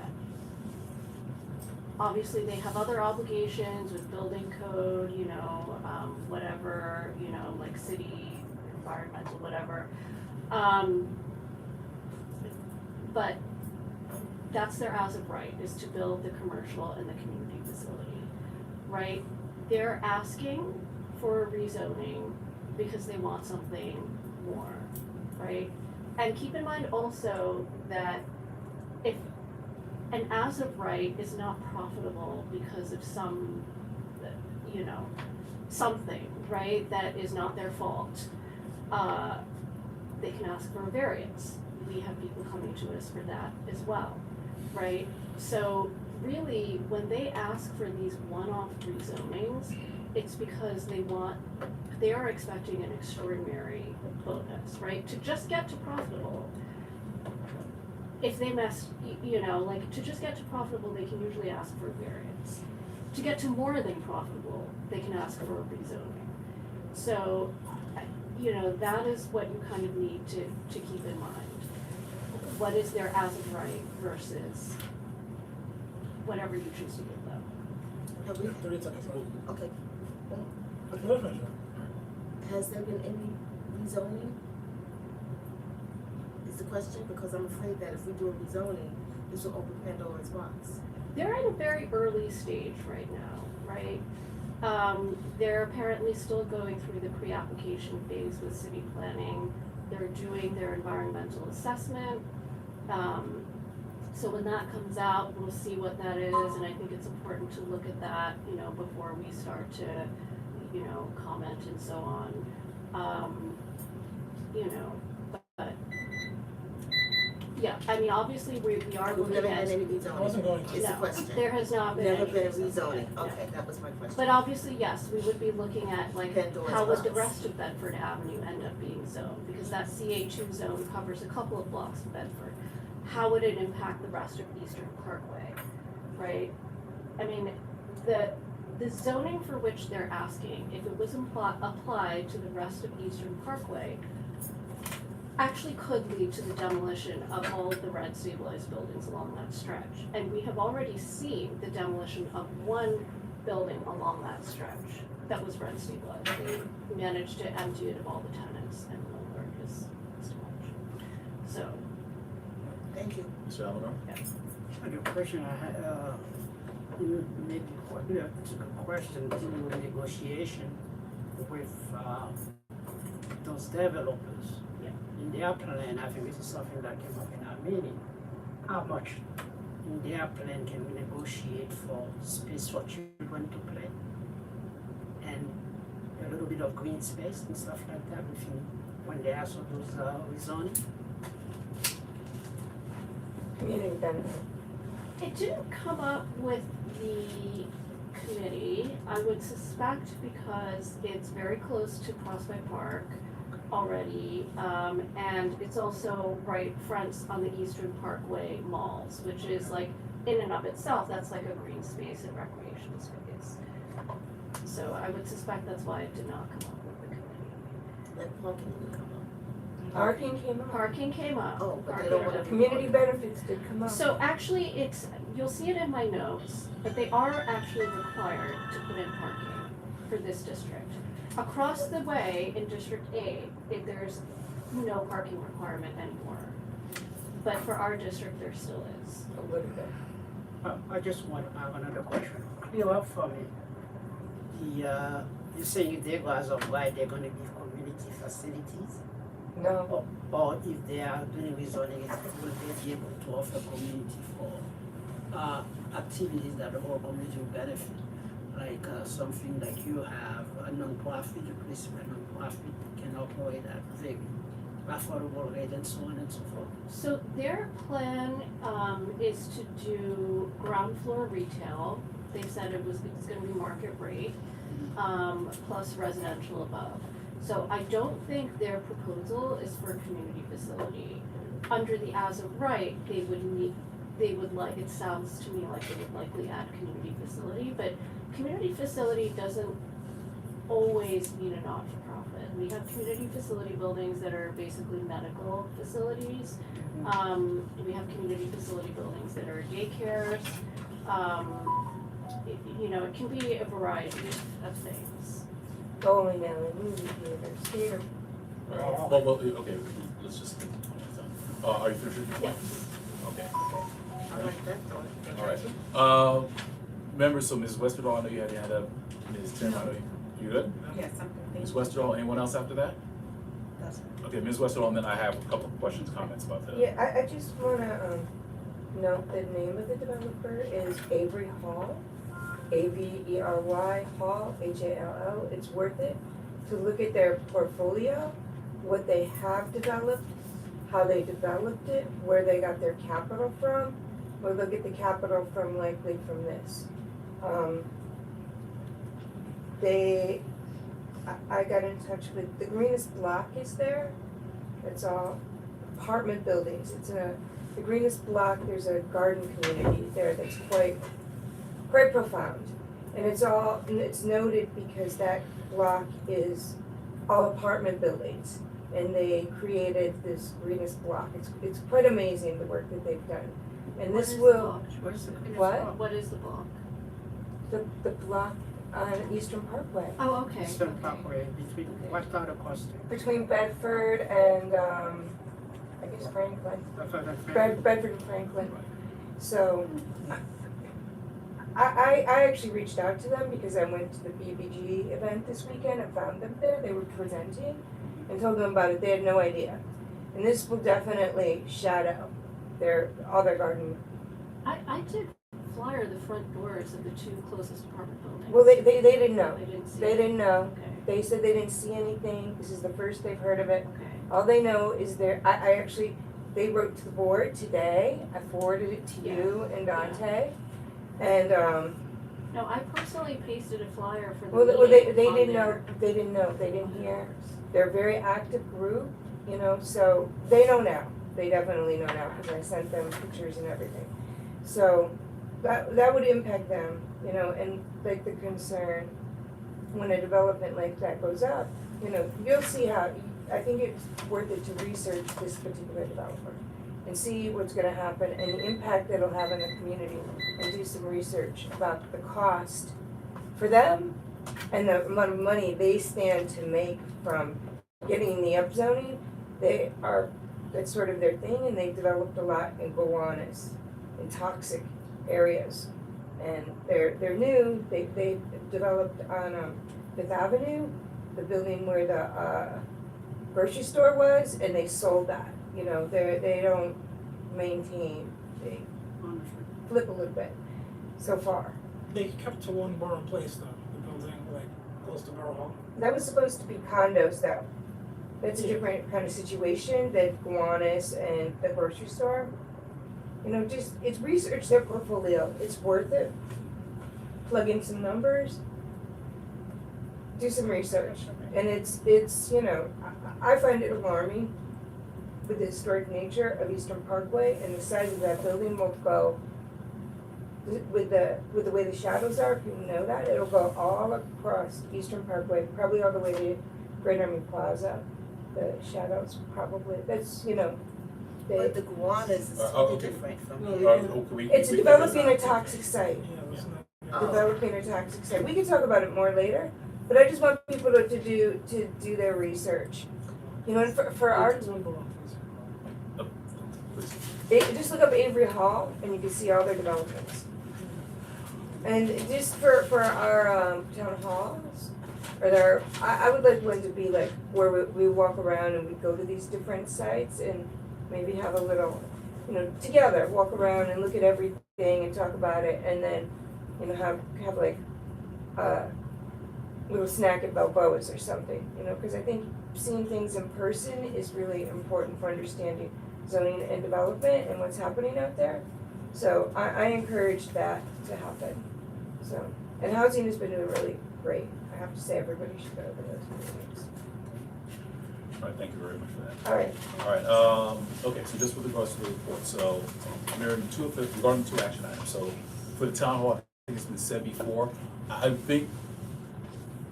obviously they have other obligations with building code, you know, whatever, you know, like city, environmental, whatever. But that's their as of right, is to build the commercial and the community facility, right? They're asking for a rezoning because they want something more, right? And keep in mind also that if an as of right is not profitable because of some, you know, something, right, that is not their fault, they can ask for a variance. We have people coming to us for that as well, right? So really, when they ask for these one-off rezonings, it's because they are expecting an extraordinary bonus, right? To just get to profitable, if they you know, like to just get to profitable, they can usually ask for a variance. To get to more than profitable, they can ask for a rezoning. So, you know, that is what you kind of need to keep in mind. What is their as of right versus whatever you choose to give them. Have we, 30 seconds left. okay, No, no, no. has there been any rezoning? Is the question, because I'm afraid that if we do a rezoning, this will open Pandora's box. They're at a very early stage right now, right? They're apparently still going through the pre-application phase with city planning. They're doing their environmental assessment. So when that comes out, we'll see what that is, and I think it's important to look at that, you know, before we start to, you know, comment and so on. You know, but yeah, I mean, obviously we are We've looking never had at, any I wasn't rezoning, going to. is the no, question. there has not been Never any been a rezoning, rezoning, no. okay, that was my question. But obviously, yes, we would be looking at like, Pandora's how would the box. rest of Bedford Avenue end up being zoned? Because that CA2 zone covers a couple of blocks of Bedford. How would it impact the rest of Eastern Parkway, right? I mean, the zoning for which they're asking, if it was applied to the rest of Eastern Parkway, actually could lead to the demolition of all of the red stabilized buildings along that stretch. And we have already seen the demolition of one building along that stretch that was red stabilized. They managed to empty it of all the tenants and no work is much. So, Thank you. Mr. Alvarado? And the question I had, maybe it's a question dealing with negotiation with those developers. Yeah. In their plan, I think this is something that came up in our meeting. How much in their plan can we negotiate for space for children to play? And a little bit of green space and stuff like that within, when they ask for those rezoning? Community benefit. it didn't come up with the committee. I would suspect because it's very close to Prospect Park already, and it's also right fronts on the Eastern Parkway malls, which is like, in and of itself, that's like a green space and recreation space. So I would suspect that's why it did not come up with the committee. That parking will come up. Parking came up. Parking came up. Oh, but they Parking don't want came to. Community benefits did come up. So actually, it's, you'll see it in my notes, but they are actually required to put in parking for this district. Across the way in District 8, there's no parking requirement anymore. But for our district, there still is. A little bit. I just want to have another question. Clear up for me. You're saying if they go as of right, they're going to give community facilities. No. Or if they are doing rezoning, will they be able to offer community for activities that the whole community will benefit? Like something like you have a non-profit, a place where non-profit can operate at very affordable rate and so on and so forth. So their plan is to do ground floor retail. They said it's gonna be market rate, plus residential above. So I don't think their proposal is for a community facility. Under the as of right, they would like, it sounds to me like they would likely add community facility, but community facility doesn't always mean a not-for-profit. We have community facility buildings that are basically medical facilities. We have community facility buildings that are daycares. It can be a variety of things. Bowling alley, movie theater, skater. Well, okay, let's just, are you finished with your point? Okay, I like that thought. all right. Members, so Ms. Westerdahl, I know you had your hand up. Ms. Tim, I know you good? Yes, I'm good. Ms. Westerdahl, anyone else after that? That's it. Okay, Ms. Westerdahl, and then I have a couple of questions, comments about that. Yeah, I just wanna, note the name of the developer is Avery Hall, Avery Hall, Hall. It's worth it to look at their portfolio, what they have developed, how they developed it, where they got their capital from. We'll look at the capital from likely from this. I got in touch with, the greenest block is there. It's all apartment buildings. The greenest block, there's a garden community there that's quite profound. And it's noted because that block is all apartment buildings. And they created this greenest block. It's quite amazing the work that they've done. And this will, what? What is the block? The block on Eastern Parkway. Oh, okay. Eastern Parkway, between, what part of Boston? Between Bedford and, I guess Franklin. Bedford and Franklin. So, I actually reached out to them because I went to the BBG event this weekend and found them there. They were presenting and told them about it. They had no idea. And this will definitely shadow all their garden. I did flyer the front doors of the two closest apartment buildings. Well, they didn't know. They didn't see They it. didn't know. Okay, They said they didn't see anything. This is the first they've heard of it. okay. All they know is they wrote to the board today. I forwarded it to you and Dante. And, No, I personally pasted a flyer for the well, meeting they on didn't know, there. they didn't hear. They're a very active group, so they know now. They definitely know now because I sent them pictures and everything. So that would impact them, and like the concern when a development like that goes up, you'll see how, I think it's worth it to research this particular developer and see what's gonna happen and the impact that it'll have on the community and do some research about the cost for them and the amount of money they stand to make from getting the upzoning. That's sort of their thing, and they've developed a lot in Gowanus, in toxic areas. And they're new, they developed on Fifth Avenue, the building where the grocery store was, and they sold that. They don't maintain, they flip a little bit so far. They kept to one Borough Place though, the building like close to Borough Hall. That was supposed to be condos though. That's a different kind of situation than Gowanus and the grocery store. It's research their portfolio. It's worth it. Plug in some numbers. Do some research. And I find it alarming with the historic nature of Eastern Parkway and the size of that building will go with the way the shadows are, if you know that, it'll go all across Eastern Parkway, probably all the way to Great Army Plaza. The shadows probably, that's, But the Gowanus is okay. different from No, here. it's developing a toxic site. Yeah, that's not. Oh. Developing a toxic site. We can talk about it more later, but I just want people to do their research. And for our, It's one Borough Place. just look up Avery Hall and you can see all their developments. And just for our town halls, I would like one to be like where we walk around and we go to these different sites and maybe have a little, you know, together, walk around and look at everything and talk about it, and then, you know, have like a little snack at Balboa's or something, you know, because I think seeing things in person is really important for understanding zoning and development and what's happening out there. So I encourage that to happen. So, and housing has been doing really great. I have to say, everybody should go to those meetings. All right, thank you very much for that. All right. All right, okay, so just with regards to the report, so there are regarding two action items. So for the town hall, I think it's been said before, I think,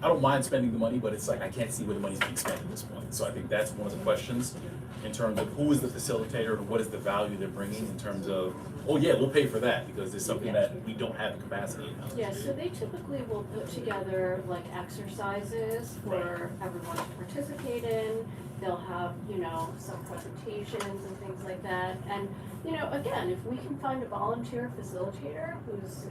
I don't mind spending the money, but it's like I can't see where the money's being spent at this point. So I think that's one of the questions in terms of who is the facilitator and what is the value they're bringing in terms of, oh yeah, we'll pay for that because it's something that we don't have the capacity in. Yeah, so they typically will put together like exercises for everyone to participate in. They'll have, you know, some presentations and things like that. And, you know, again, if we can find a volunteer facilitator who's,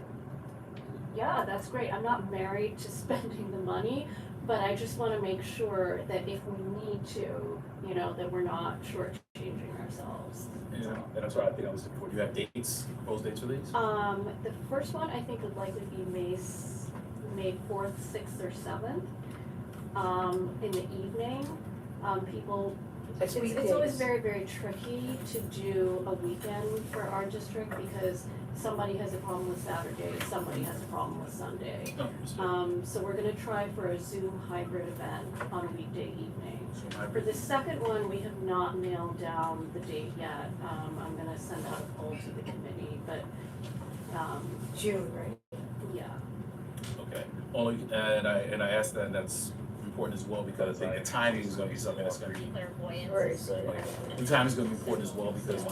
yeah, that's great. I'm not married to spending the money, but I just wanna make sure that if we need to, you know, that we're not shortchanging ourselves. Yeah, and that's what I think I was looking for. Do you have dates, proposed dates for these? The first one I think would likely be May 4th, 6th, or 7th. In the evening, people, It's it's always weekdays. very, very tricky to do a weekend for our district because somebody has a problem with Saturday, somebody has a problem with Sunday. No, So we're gonna try for a Zoom hybrid event on a weekday evening. so For hybrid. the second one, we have not nailed down the date yet. I'm gonna send out a poll to the committee, but, June, right? yeah. Okay, only, and I asked that, and that's important as well because I think the timing is gonna be something that's gonna be, Right. the timing is gonna be important as well because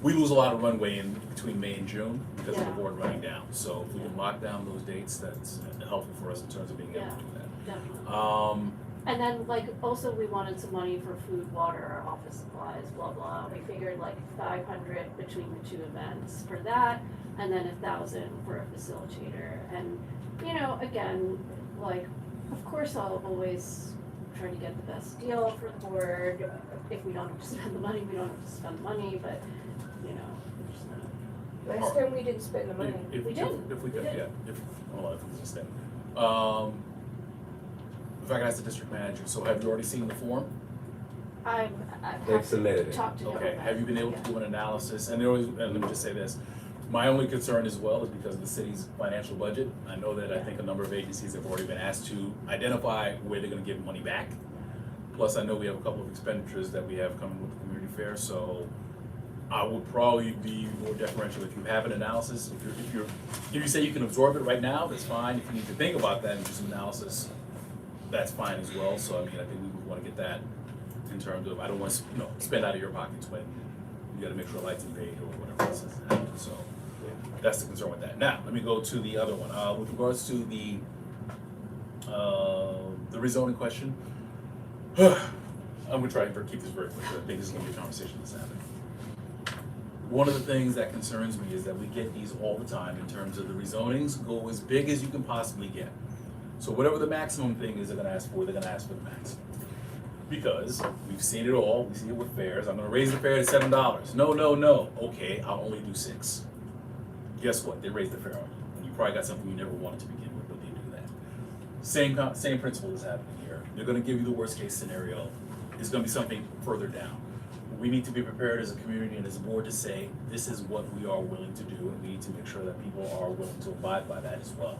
we lose a lot of runway in between May and June because of the Yeah. board running down. So if we can lock down those dates, that's helpful for us in terms of being able to do that. Definitely. And then like also we wanted some money for food, water, office supplies, blah blah. We figured like 500 between the two events for that, and then 1,000 for a facilitator. And you know, again, like of course I'll always try to get the best deal for the board. If we don't have to spend the money, we don't have to spend the money. But you know, we're just not. Last time we didn't spend the money. If We did. If we We could, did. yeah, hold on, if we can just stay. If I can ask the district manager, so have you already seen the form? I've They've submitted it. talked to him Okay, about have you been able it, to do an analysis? And there was, and let me just say this, my only concern as well is because of the city's financial budget. I know that I think a number of agencies have already been asked to identify where they're gonna give money back. Plus, I know we have a couple of expenditures that we have coming with the community fair, so I would probably be more deferential if you have an analysis. If you say you can absorb it right now, that's fine. If you need to think about that and do some analysis, that's fine as well. So I mean, I think we would wanna get that in terms of, I don't want, you know, spend out of your pockets when you gotta make sure lights are paid or whatever else has happened, so that's the concern with that. Now, let me go to the other one, with regards to the rezoning question. I'm gonna try to keep this very quick, I think this is gonna be a conversation that's happening. One of the things that concerns me is that we get these all the time in terms of the rezonings go as big as you can possibly get. So whatever the maximum thing is they're gonna ask for the max. Because we've seen it all, we see it with fairs, I'm gonna raise the fare to $7. No, okay, I'll only do 6. Guess what, they raised the fare on you, and you probably got something you never wanted to begin with, but they do that. Same principle is happening here, they're gonna give you the worst case scenario, it's gonna be something further down. We need to be prepared as a community and as a board to say, this is what we are willing to do, and we need to make sure that people are willing to abide by that as well.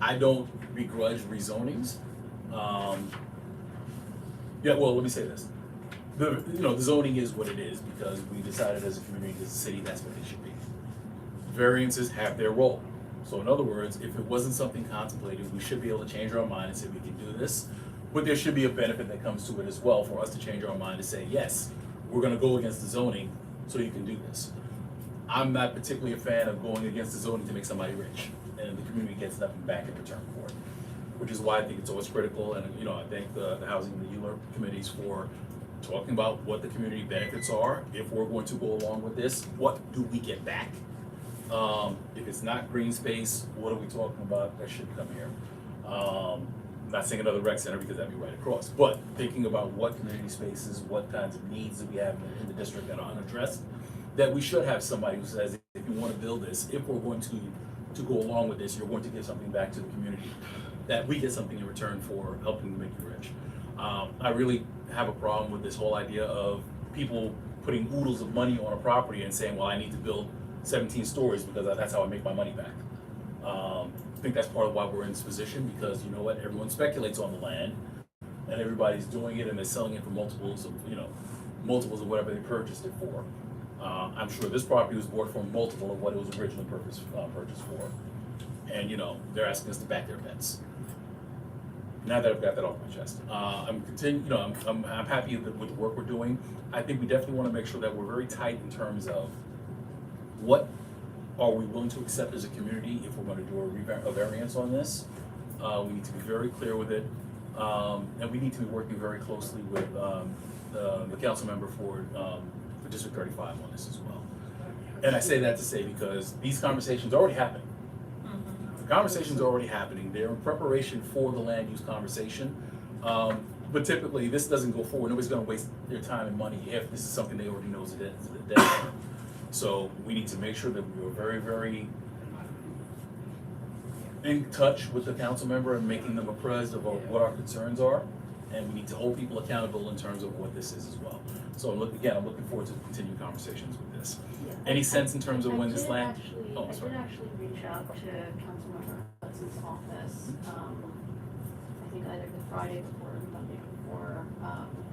I don't begrudge rezonings. Yeah, well, let me say this. The zoning is what it is because we decided as a community, as a city, that's what they should be. Variances have their role. So in other words, if it wasn't something contemplated, we should be able to change our mind and say we can do this. But there should be a benefit that comes to it as well for us to change our mind and say, yes, we're gonna go against the zoning so you can do this. I'm not particularly a fan of going against the zoning to make somebody rich and the community gets nothing back in return for it. Which is why I think it's always critical, and I thank the Housing and the ULURP committees for talking about what the community benefits are. If we're going to go along with this, what do we get back? If it's not green space, what are we talking about that should come here? not saying another rec center because that'd be right across, but thinking about what community spaces, what kinds of needs that we have in the district that are unaddressed, that we should have somebody who says, if you wanna build this, if we're going to go along with this, you're going to give something back to the community, that we get something in return for helping to make you rich. I really have a problem with this whole idea of people putting oodles of money on a property and saying, well, I need to build 17 stories because that's how I make my money back. I think that's part of why we're in this position, because you know what, everyone speculates on the land and everybody's doing it and they're selling it for multiples of multiples of whatever they purchased it for. I'm sure this property was bought for a multiple of what it was originally purchased for. And they're asking us to back their bets. Now that I've got that off my chest, I'm happy with the work we're doing. I think we definitely want to make sure that we're very tight in terms of what are we willing to accept as a community if we're going to do a variance on this. We need to be very clear with it, and we need to be working very closely with the council member for District 35 on this as well. And I say that to say because these conversations are already happening. The conversations are already happening. They're in preparation for the land use conversation. But typically, this doesn't go forward. Nobody's going to waste their time and money if this is something they already know is a dead end. So we need to make sure that we are very, very in touch with the council member and making them apprised of what our concerns are. And we need to hold people accountable in terms of what this is as well. So I'm looking forward to continued conversations with this. Any sense in terms of when this land? I did actually reach out to Councilmember Hudson's office, I think either the Friday before or the Monday before,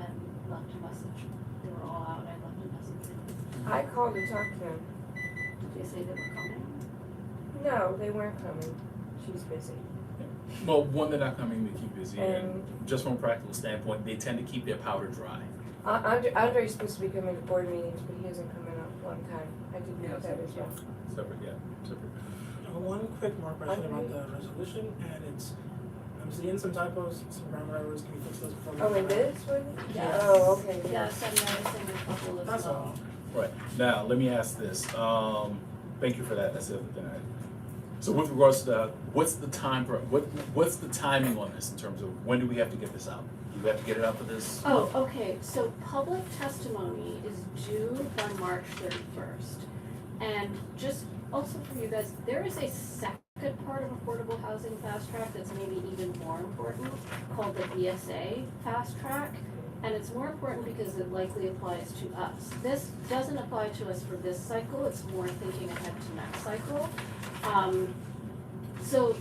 and left a message. They were all out, I left a message. I called to talk to them. Did they say they were coming? No, they weren't coming. She's busy. Well, one, they're not coming to keep busy, and just from a practical standpoint, they tend to keep their powder dry. Andre's supposed to be coming to board meetings, but he hasn't come in a long time. I did know that as well. Separate. One quick more question about the resolution, and I'm seeing some typos, some grammar errors. Can you fix those before we? Oh, in this one? Yes. Oh, okay. Yes, I'm noticing a couple as That's well. all. Right, now, let me ask this, thank you for that, that's the other thing so with regards to that, what's the timing on this in terms of when do we have to get this out? Do we have to get it out for this? Oh, okay, so public testimony is due by March 31st. And just also for you guys, there is a second part of Affordable Housing Fast Track that's maybe even more important, called the BSA Fast Track. And it's more important because it likely applies to us. This doesn't apply to us for this cycle, it's more thinking ahead to next cycle. So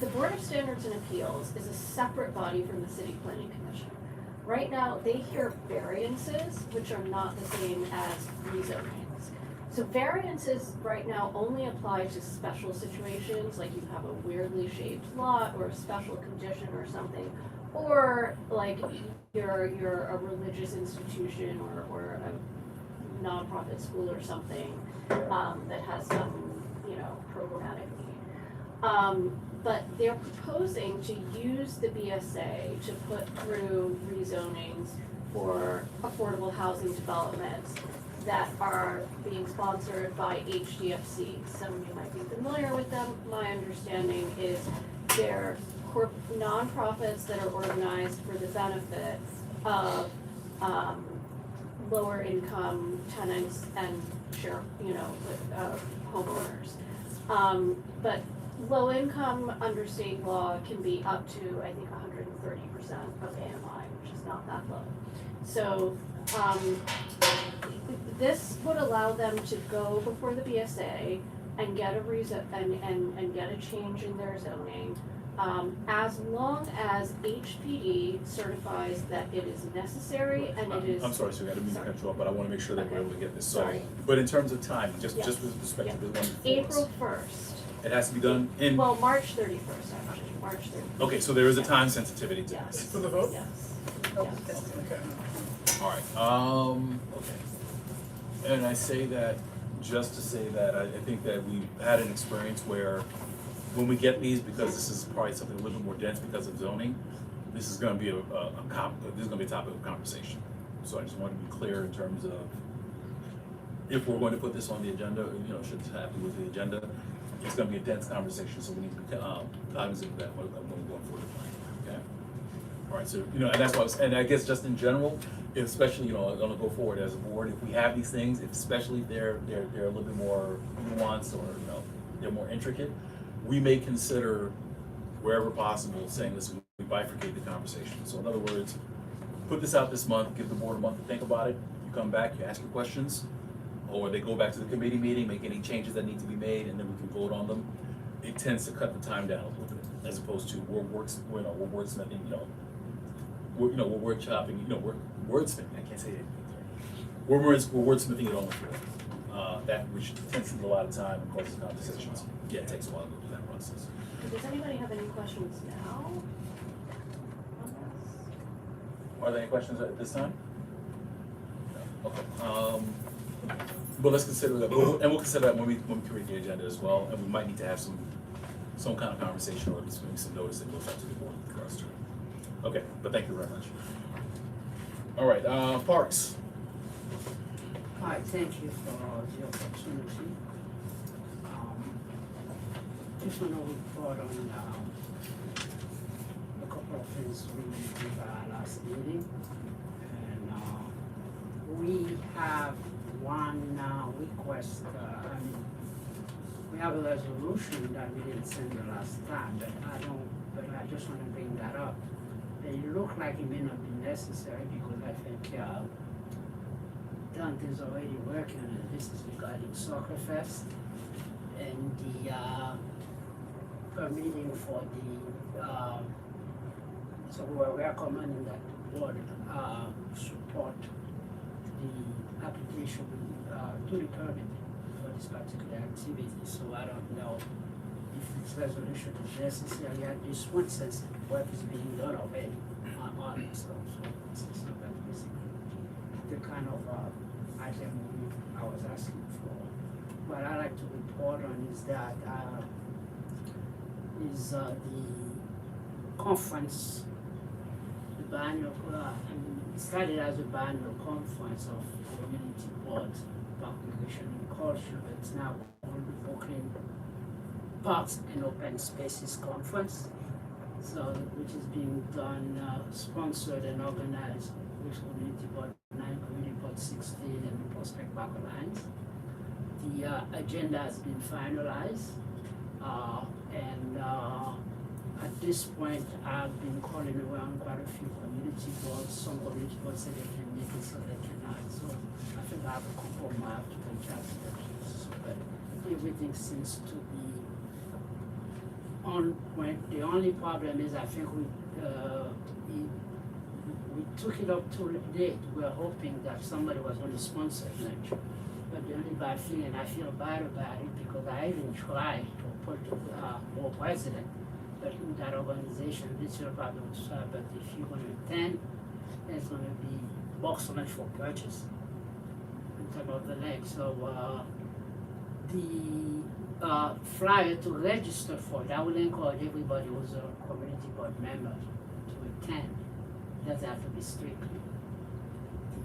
the Board of Standards and Appeals is a separate body from the City Planning Commission. Right now, they hear variances, which are not the same as rezonings. So variances right now only apply to special situations, like you have a weirdly shaped lot or a special condition or something, or like you're a religious institution or a nonprofit school or something that has some programmatic need. But they're proposing to use the BSA to put through rezonings for affordable housing developments that are being sponsored by HDFC. Some of you might be familiar with them. My understanding is they're nonprofits that are organized for the benefit of lower income tenants and homeowners. But low income under state law can be up to, I think, 130% of AMI, which is not that low. So this would allow them to go before the BSA and get and get a change in their zoning, as long as HPD certifies that it is necessary and it is. I'm sorry, so I didn't mean to cut you off, but I want to make sure that we're able to get this. So, Sorry. but in terms of timing, just Yes. with respect to the one before April us, 1st. it has to be done in. Well, March 31st, actually, March 31st. Okay, so there is a time sensitivity to this. Yes. For the vote? Yes. Oh, Yes. that's good. Okay. All right. Okay. And I say that just to say that I think that we've had an experience where when we get these, because this is probably something a little bit more dense because of zoning, this is going to be a topic of conversation. So I just want to be clear in terms of if we're going to put this on the agenda, should this happen with the agenda, it's going to be a dense conversation. So we need to be cognizant of that when we're going forward the plan. Alright, so, you know, and that's what I was, and I guess just in general, especially, you know, gonna go forward as a board, if we have these things, especially if they're a little bit more nuanced or, you know, they're more intricate, we may consider wherever possible saying, listen, we bifurcate the conversation. So in other words, put this out this month, give the board a month to think about it, you come back, you ask your questions, or they go back to the committee meeting, make any changes that need to be made, and then we can vote on them. It tends to cut the time down a little bit, as opposed to we're wordsmithing, we're workshopping, we're wordsmithing, I can't say it. We're wordsmithing it on the floor. That which tends to take a lot of time and causes conversations. Yeah, it takes a while to go through that process. Does anybody have any questions now? On this? Are there any questions at this time? No. Okay. But let's consider that, and we'll consider that when we create the agenda as well, and we might need to have some kind of conversation or at least maybe some notice that goes out to the board with regards to it. Okay, but thank you very much. All right, parks. Hi, thank you for the opportunity. Just want to report on a couple of things we did at our last meeting. And we have one request, we have a resolution that we didn't send the last time, but I just want to bring that up. It looked like it may not be necessary because I think Dante's already working on it. This is regarding Soccer Fest and the permitting for the, so we're recommending that the board support the application to the permit for this particular activity. So I don't know if this resolution is necessary at this point since work is being done already on it. So that's basically the kind of item I was asking for. What I like to report on is that the conference, the biannual, it started as a biannual conference of community boards, park recreation and culture, but it's now called the Brooklyn Parks and Open Spaces Conference. So, which is being done, sponsored and organized with Community Board 9, Community Board 16, and Prospect Park Alliance. The agenda has been finalized, and at this point, I've been calling around quite a few community boards. Some community boards say they can make it, so they cannot. So I think I have a couple more to reach out to them. But everything seems to be on point. The only problem is I think we took it up too late. We were hoping that somebody was going to sponsor lunch. But the only bad thing, and I feel bad about it because I even tried to put more president, but in that organization, this year probably would start. But if you're going to attend, there's going to be box lunch for purchase in terms of the leg. So the flyer to register for it, I will encourage everybody who's a community board member to attend. It doesn't have to be strictly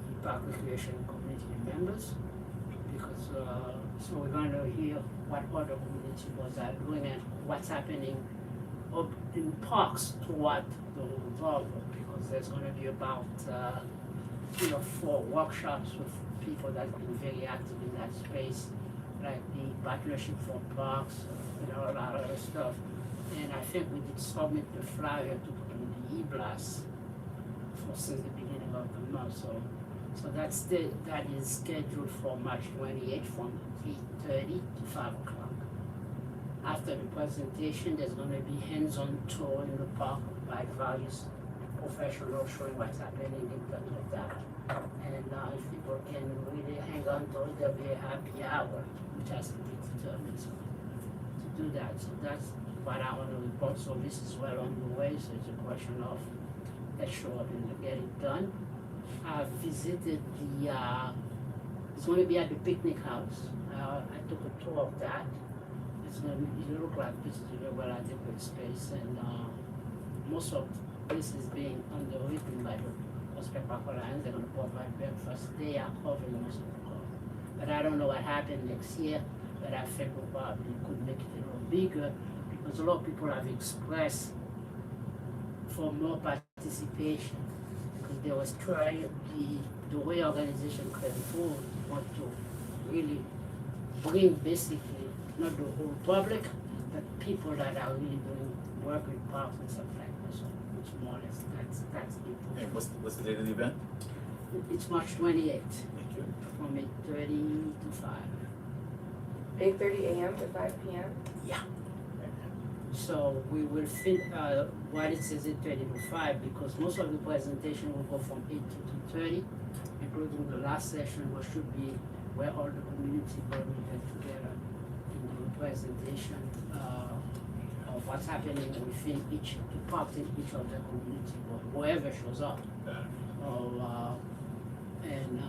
the park recreation community members, because so we're going to hear what other community boards are doing and what's happening up in parks toward the revolver, because there's going to be about 4 workshops with people that have been very active in that space, like the Partnership for Parks, a lot of other stuff. And I think we did submit the flyer to put on the e-blast since the beginning of the month. So that is scheduled for March 28th from 3:30 to 5 o'clock. After the presentation, there's going to be hands-on tour in the park by various professionals showing what's happening in terms of that. And if people can really hang on to it, there'll be a happy hour, which has to be determined to do that. So that's what I want to report. So this is well on the way. So it's a question of let's show up and get it done. I visited the, it's going to be at the picnic house. I took a tour of that. It's going to look like this is a well adequate space, and most of this is being underwritten by the Prospect Park Alliance. They're going to provide breakfast. They are covering most of the cost. But I don't know what happened next year, but I think we probably could make it a little bigger, because a lot of people have expressed for more anticipation, because there was trying the way organization can forward want to really bring basically not the whole public, but people that are really doing work with parks and stuff like that. So it's more or less that's the And important. what's the date of the event? It's March 28th Thank you. from 8:30 to 5. 8:30 a.m. to 5 p.m. So we will why it says 8:30 to 5, because most of the presentation will go from 8 to 2:30, including the last session, which should be where all the community will get together and do a presentation of what's happening within each department, each of the community, or whoever shows up. And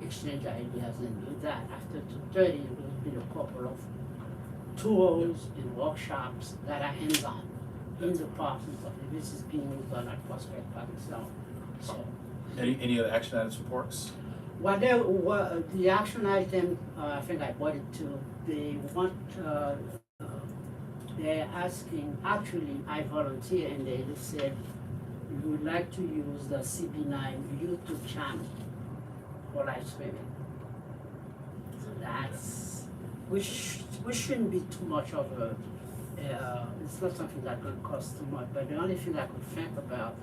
exchange ideas and do that. After 2:30, there will be a couple of tours and workshops that are hands-on in the park and stuff. This is being done at Prospect Park itself. So, Any other action items for parks? the action item, I think I brought it to, they're asking, actually, I volunteer and they said, we would like to use the CB9 YouTube channel for live streaming. So that's, which shouldn't be too much of a, it's not something that could cost too much, but the only thing I could think about,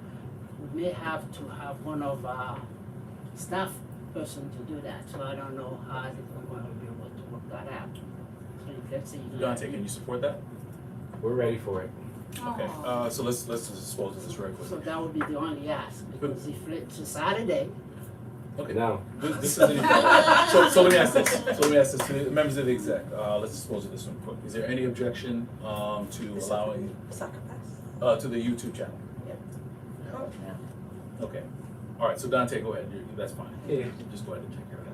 we may have to have one of our staff person to do that, so I don't know how we're going to be able to work that out. So if let's say you Dante, can you support that? We're ready for it. Okay, so let's just dispose of this very So quickly. that would be the only ask, because if it's a Saturday, Okay, No, this isn't even, so let me ask this, to the members of the exec, let's dispose of this one quick. Is there any objection, to allowing, Soccer pass? to the YouTube channel? Oh, Okay, all right, so Dante, go ahead, that's fine. Yeah. Just go ahead and take care of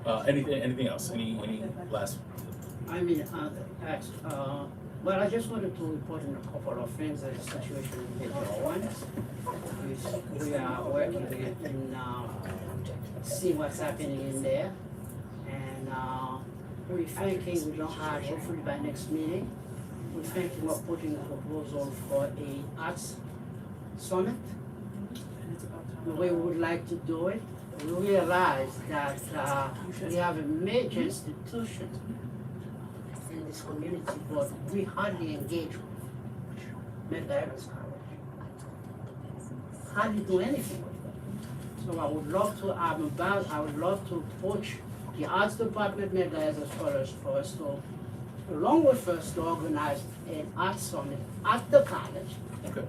that. Anything else, any last? I mean, well, I just wanted to report on a couple of things, the situation in Major One. We are working in, see what's happening in there. And, we're thinking we don't have, hopefully by next meeting, we're thinking of putting a proposal for a arts summit. The way we would like to do it, we realize that, we have a major institution in this community, but we hardly engage with Medgar Evers College. Hardly do anything with them. So I would love to approach the arts department, Medgar Evers College for us to, along with us, to organize an art summit at the college. Okay.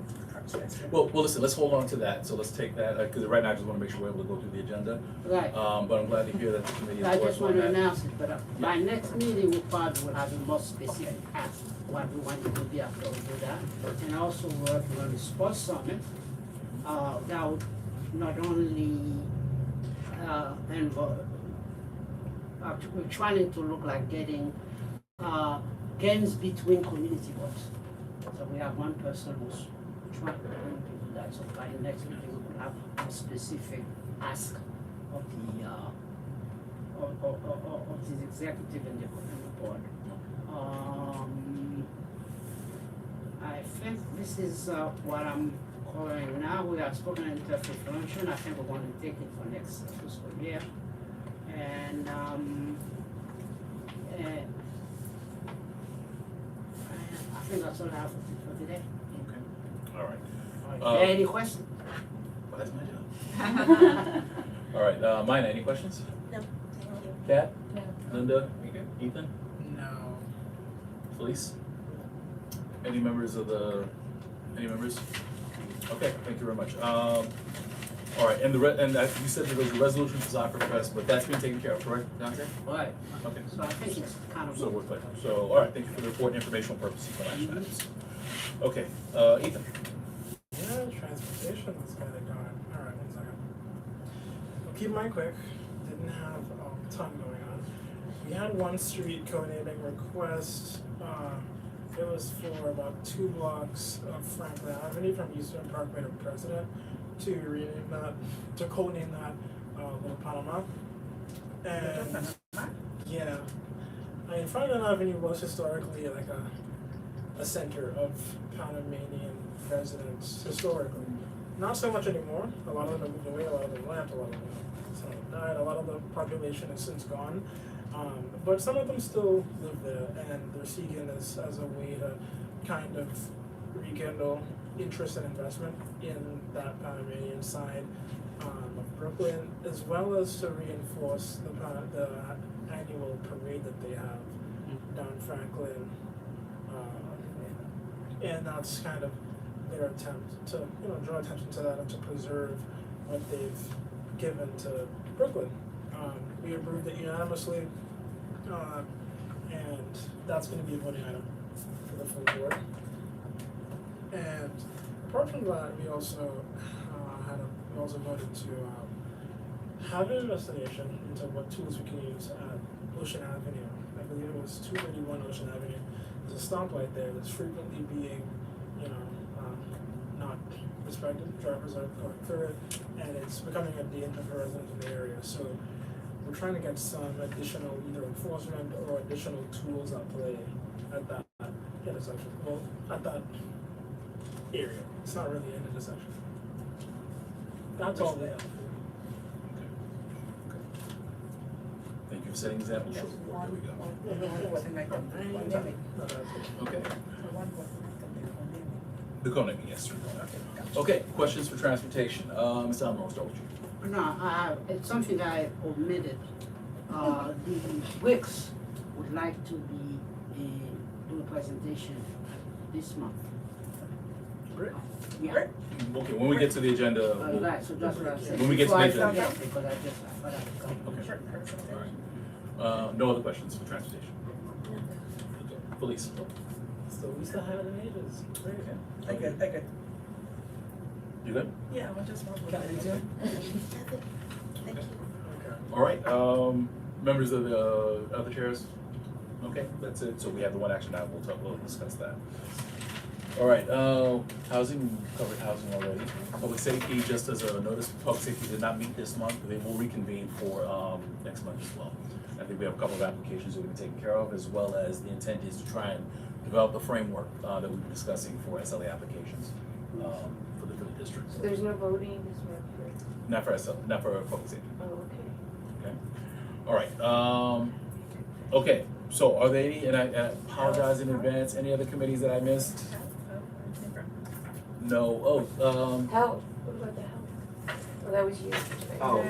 Well, listen, let's hold on to that, so let's take that, because right now I just want to make sure we're able to go through the agenda. Right. But I'm glad to hear that the committee I is just working want on to that. announce it, but by next meeting, we probably will have a more specific ask what we want it to be after we do that. And also working on the sports summit, that would not only, involve, we're trying to look like getting, games between community boards. So we have one person who's trying to do that, so by the next meeting, we will have a specific ask of the, of the executive and the board. I think this is what I'm calling now. We have spoken in interfaith luncheon. I think we're going to take it for next fiscal year. And I think that's all I have for today. Okay, all right. Any questions? Well, that's my job. All right, Mina, any questions? No, thank you. Kat? No. Linda? Ethan? No. Felice? Any members? Okay, thank you very much. All right, and you said that there was a resolution for Soccer Fest, but that's been taken care of, correct, Dante? Right. Okay. So I think it's kind of. So we're clear. So, all right, thank you for the report and informational purposes for action items. Okay, Ethan? Yeah, transportation was kind of gone. Alright, 1 second. I'll keep mine quick. Didn't have a ton going on. We had one street co-naming request. It was for about 2 blocks of Franklin Avenue from Eastern Parkway to President to rename that, to co-name that Little Panama. And yeah, I mean, Franklin Avenue was historically like a center of Panamanian residents historically. Not so much anymore. A lot of them have moved away, a lot of them left, a lot of them some of them died, a lot of the population has since gone. But some of them still live there, and they're seeking this as a way to kind of rekindle interest and investment in that Panamanian side of Brooklyn, as well as to reinforce the annual parade that they have down Franklin. And that's kind of their attempt to, draw attention to that and to preserve what they've given to Brooklyn. We approved it unanimously, and that's going to be a voting item for the full board. And apart from that, we also voted to have an investigation into what tools we can use at Ocean Avenue. I believe it was 231 Ocean Avenue. There's a stoplight there that's frequently being, not respected. Drivers are going through it, and it's becoming a danger for residents in the area. So we're trying to get some additional either enforcement or additional tools at play at that intersection. Well, at that area. It's not really an intersection. That's all they have. Thank you for setting example. Sure. There we go. Okay. The Conamie, yes. Okay, questions for transportation. Mr. Alamo, start with you. No, it's something that I omitted. The WICS would like to be do a presentation this month. Great. Yeah. Okay, when we get to the agenda, we'll- Right, so that's what I'm saying. When we get to the Before I agenda. forget, because I thought I'd come. Okay. All right. No other questions for transportation? Okay. Police. So we still have the ages. Great. I get. You good? Yeah, I just want to. Thank you. Thank you. Okay. All right, members of the other chairs? Okay, that's it. So we have the one action item. We'll discuss that. All right, housing, we covered housing already. Public safety, just as a notice, public safety did not meet this month. They will reconvene for next month as well. I think we have a couple of applications that we've been taking care of, as well as the intent is to try and develop the framework that we've been discussing for SLA applications for the district. So there's no voting this month for, Not for SLA, not for public safety. oh, okay. Okay. All right. Okay. So are there any? And I apologize in advance. Any other committees that I missed? No. Oh. Health, what about the health? Well, that was you. Oh.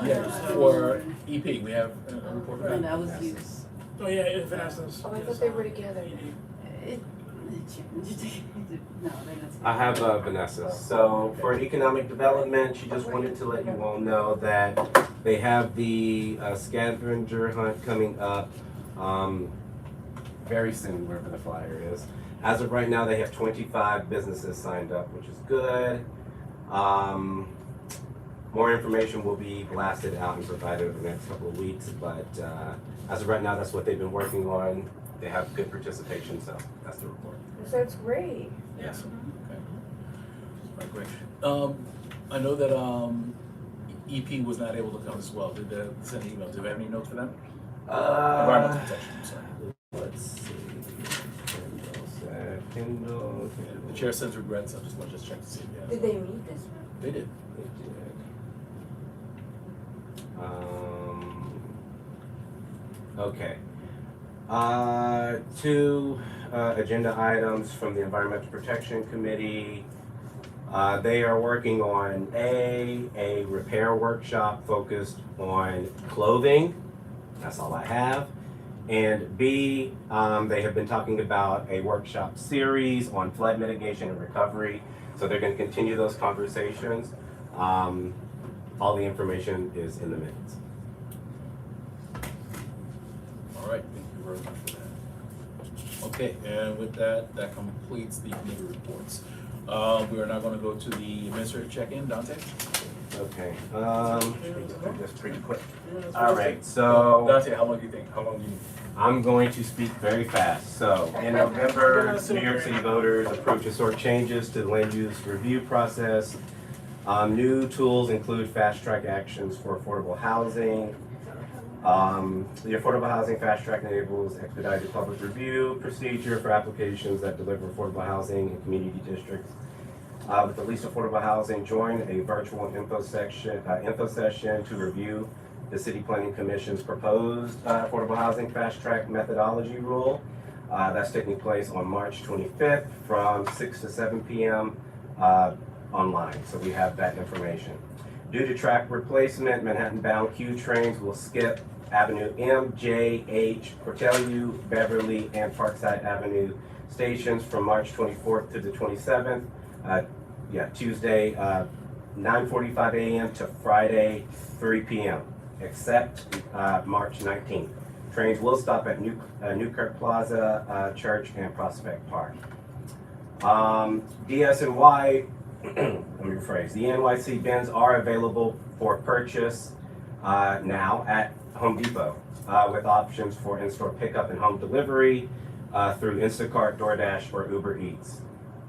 Yeah. For EP, we have a report for And that. that was you. Oh yeah, if it has those. Oh, I thought they were together. No, they're not. I have Vanessa. So for economic development, she just wanted to let you all know that they have the scavenger hunt coming up very soon, wherever the flyer is. As of right now, they have 25 businesses signed up, which is good. More information will be blasted out and provided over the next couple of weeks, but as of right now, that's what they've been working on. They have good participation, so that's the report. That sounds great. Yes. Okay. All right, great. I know that EP was not able to come as well. Did they send an email? Do we have any notes for them? Environmental protection, I'm sorry. Let's see. Kindle. The chair sends regrets. I just want to check to see. Yeah. Did they meet this month? They did. They did. Okay. Two agenda items from the Environmental Protection Committee. They are working on a repair workshop focused on clothing. That's all I have. And B, they have been talking about a workshop series on flood mitigation and recovery. So they're going to continue those conversations. All the information is in the minutes. All right, thank you very much for that. Okay, and with that, that completes the committee reports. We are now going to go to the administrative check-in. Dante? Okay, that's pretty quick. All right, so Dante, how long do you think? How long do you need? I'm going to speak very fast. So in November, New York City voters approved historic changes to the land use review process. New tools include fast track actions for affordable housing. The Affordable Housing Fast Track enables expedited public review procedure for applications that deliver affordable housing in community districts. with the least affordable housing, join a virtual info session to review the City Planning Commission's proposed affordable housing fast track methodology rule. That's taking place on March 25th from 6 to 7 p.m. Online, so we have that information. Due to track replacement, Manhattan-bound Q trains will skip Avenue M, J, H, Cortelyou, Beverly, and Parkside Avenue stations from March 24th to the 27th. Tuesday, 9:45 a.m. to Friday, 3 p.m., except March 19th. Trains will stop at Newkirk Plaza, Church, and Prospect Park. DSNY, let me rephrase, the NYC bins are available for purchase now at Home Depot with options for in-store pickup and home delivery through Instacart, DoorDash, or Uber Eats.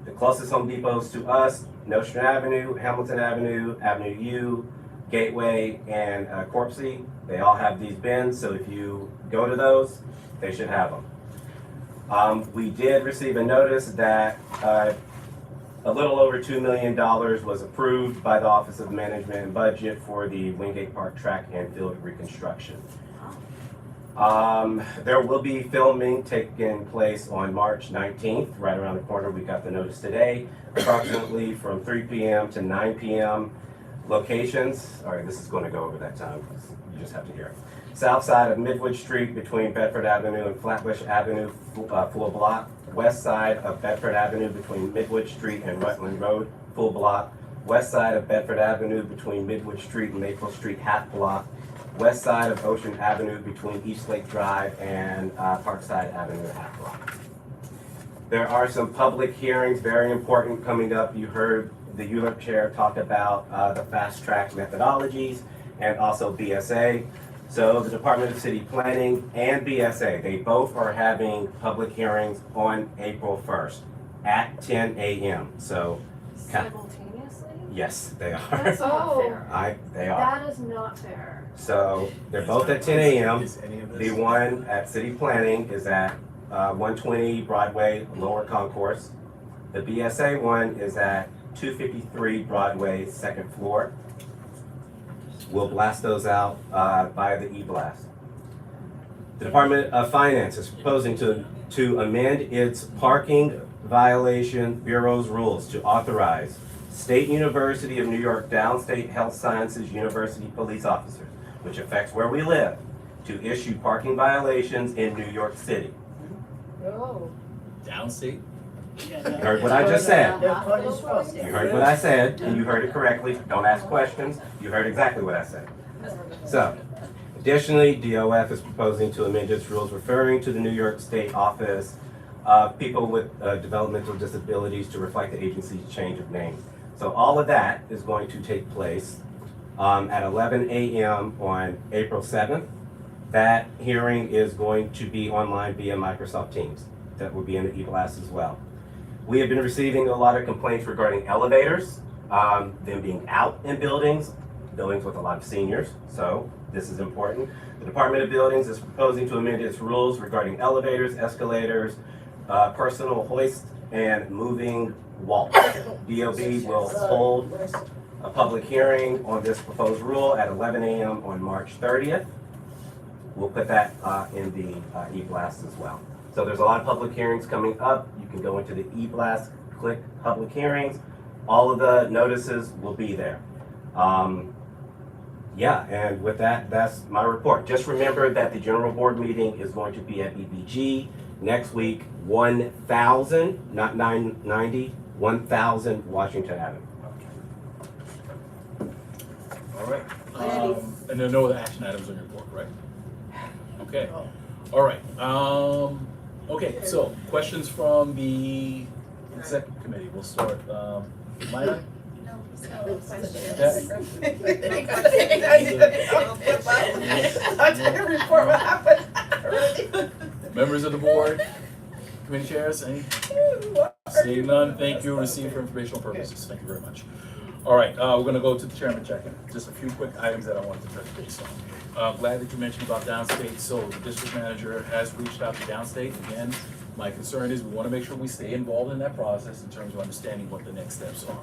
The closest Home Depots to us, Nostrand Avenue, Hamilton Avenue, Avenue U, Gateway, and Corpsey, they all have these bins, so if you go to those, they should have them. We did receive a notice that a little over $2 million was approved by the Office of Management and Budget for the Wingate Park track and field reconstruction. There will be filming taking place on March 19th, right around the corner. We got the notice today, approximately from 3 p.m. to 9 p.m. Locations, all right, this is going to go over that time, you just have to hear it. South side of Midwood Street between Bedford Avenue and Flatbush Avenue, full block. West side of Bedford Avenue between Midwood Street and Rutland Road, full block. West side of Bedford Avenue between Midwood Street and Maple Street, half block. West side of Ocean Avenue between East Lake Drive and Parkside Avenue, half block. There are some public hearings, very important, coming up. You heard the ULIP chair talk about the fast track methodologies and also BSA. So the Department of City Planning and BSA, they both are having public hearings on April 1st at 10 a.m. So, Simultaneously? yes, they are. That's not fair. They are. That is not fair. So they're both at 10 a.m. Is any of The this? one at City Planning is at 120 Broadway, Lower Concourse. The BSA one is at 253 Broadway, second floor. We'll blast those out via the e-blast. The Department of Finance is proposing to amend its parking violation bureau's rules to authorize State University of New York Downstate Health Sciences University police officers, which affects where we live, to issue parking violations in New York City. Oh. Downstate? You heard what I just said. They're police force. You heard what I said, and you heard it correctly. Don't ask questions. You heard exactly what I said. So, additionally, DOF is proposing to amend its rules referring to the New York State Office of People with Developmental Disabilities to reflect the agency's change of name. So all of that is going to take place at 11 a.m. on April 7th. That hearing is going to be online via Microsoft Teams. That will be in the e-blast as well. We have been receiving a lot of complaints regarding elevators, them being out in buildings with a lot of seniors, so this is important. The Department of Buildings is proposing to amend its rules regarding elevators, escalators, personal hoists, and moving walls. DOB will hold a public hearing on this proposed rule at 11 a.m. on March 30th. We'll put that in the e-blast as well. So there's a lot of public hearings coming up. You can go into the e-blast, click public hearings. All of the notices will be there. And with that, that's my report. Just remember that the general board meeting is going to be at EBG next week, 1000, not 990, 1000 Washington Avenue. All right. And there are no other action items on your report, right? Okay. All right. Okay, so questions from the executive committee. We'll start. Maya? Members of the board, committee chairs, any? Seeing none, thank you. Received for informational purposes. Thank you very much. All right, we're gonna go to the chairman check-in. Just a few quick items that I wanted to touch base on. Glad that you mentioned about Downstate. So the district manager has reached out to Downstate again. My concern is we wanna make sure we stay involved in that process in terms of understanding what the next steps are.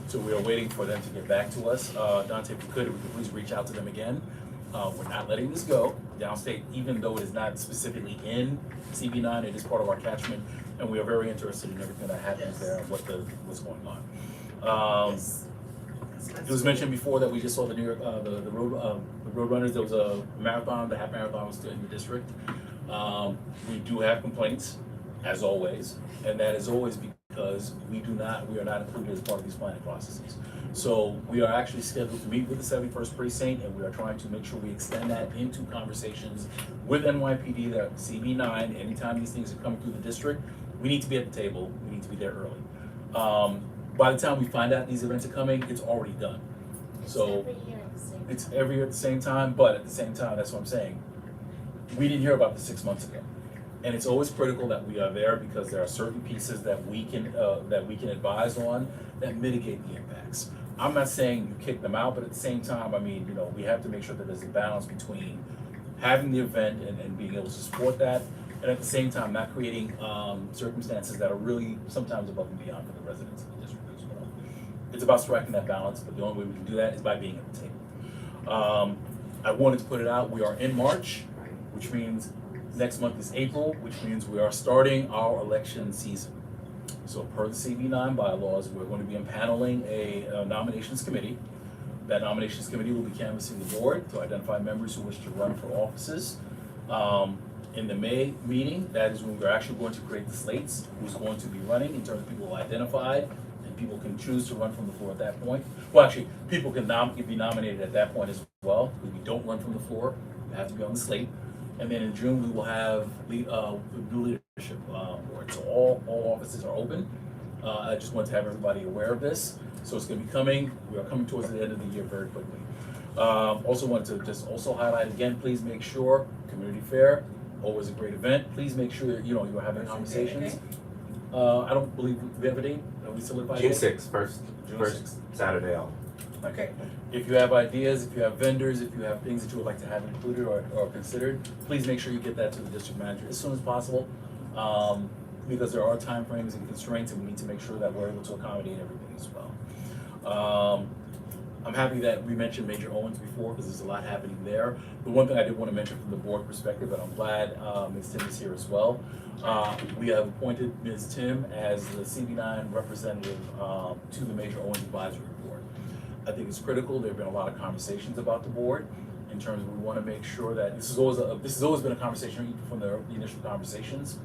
So we are waiting for them to get back to us. Dante, if you could please reach out to them again. We're not letting this go. Downstate, even though it is not specifically in CB9, it is part of our catchment, and we are very interested in everything that happens there and what's going on. Yes. It was mentioned before that we just saw the New York, the road runners. There was a marathon, the half marathon was still in the district. We do have complaints, as always, and that is always because we are not included as part of these planning processes. So we are actually scheduled to meet with the 71st precinct, and we are trying to make sure we extend that into conversations with NYPD, that CB9, anytime these things are coming through the district, we need to be at the table, we need to be there early. By the time we find out these events are coming, it's already done. So it's every year at the same time, but at the same time, that's what I'm saying. We didn't hear about this 6 months ago. And it's always critical that we are there because there are certain pieces that we can advise on that mitigate the impacts. I'm not saying you kick them out, but at the same time, I mean, you know, we have to make sure that there's a balance between having the event and being able to support that, and at the same time not creating circumstances that are really sometimes above and beyond for the residents of the district as well. It's about striking that balance, but the only way we can do that is by being at the table. I wanted to put it out, we are in March, which means next month is April, which means we are starting our election season. So per the CB9 bylaws, we're going to be impaneling a nominations committee. That nominations committee will be canvassing the board to identify members who wish to run for offices. In the May meeting, that is when we're actually going to create the slates, who's going to be running in terms of people identified, and people can choose to run from the floor at that point. Well, actually, people can be nominated at that point as well, because we don't run from the floor, we have to be on the slate. And then in June, we will have new leadership board. So all offices are open. I just want to have everybody aware of this. So it's going to be coming. We are coming towards the end of the year very quickly. Also wanted to just also highlight again, please make sure, community fair, always a great event. Please make sure that, you know, you're having conversations. I don't believe we have a date. Are we solidified? June 6th, first June 6th. Saturday out. Okay. If you have ideas, if you have vendors, if you have things that you would like to have included or considered, please make sure you get that to the district manager as soon as possible. Because there are timeframes and constraints, and we need to make sure that we're able to accommodate everything as well. I'm happy that we mentioned Major Owens before, because there's a lot happening there. The one thing I did want to mention from the board perspective, and I'm glad Ms. Tim is here as well. We have appointed Ms. Tim as the CB9 representative to the Major Owens Advisory Board. I think it's critical. There have been a lot of conversations about the board in terms of we want to make sure that this has always been a conversation even from the initial conversations.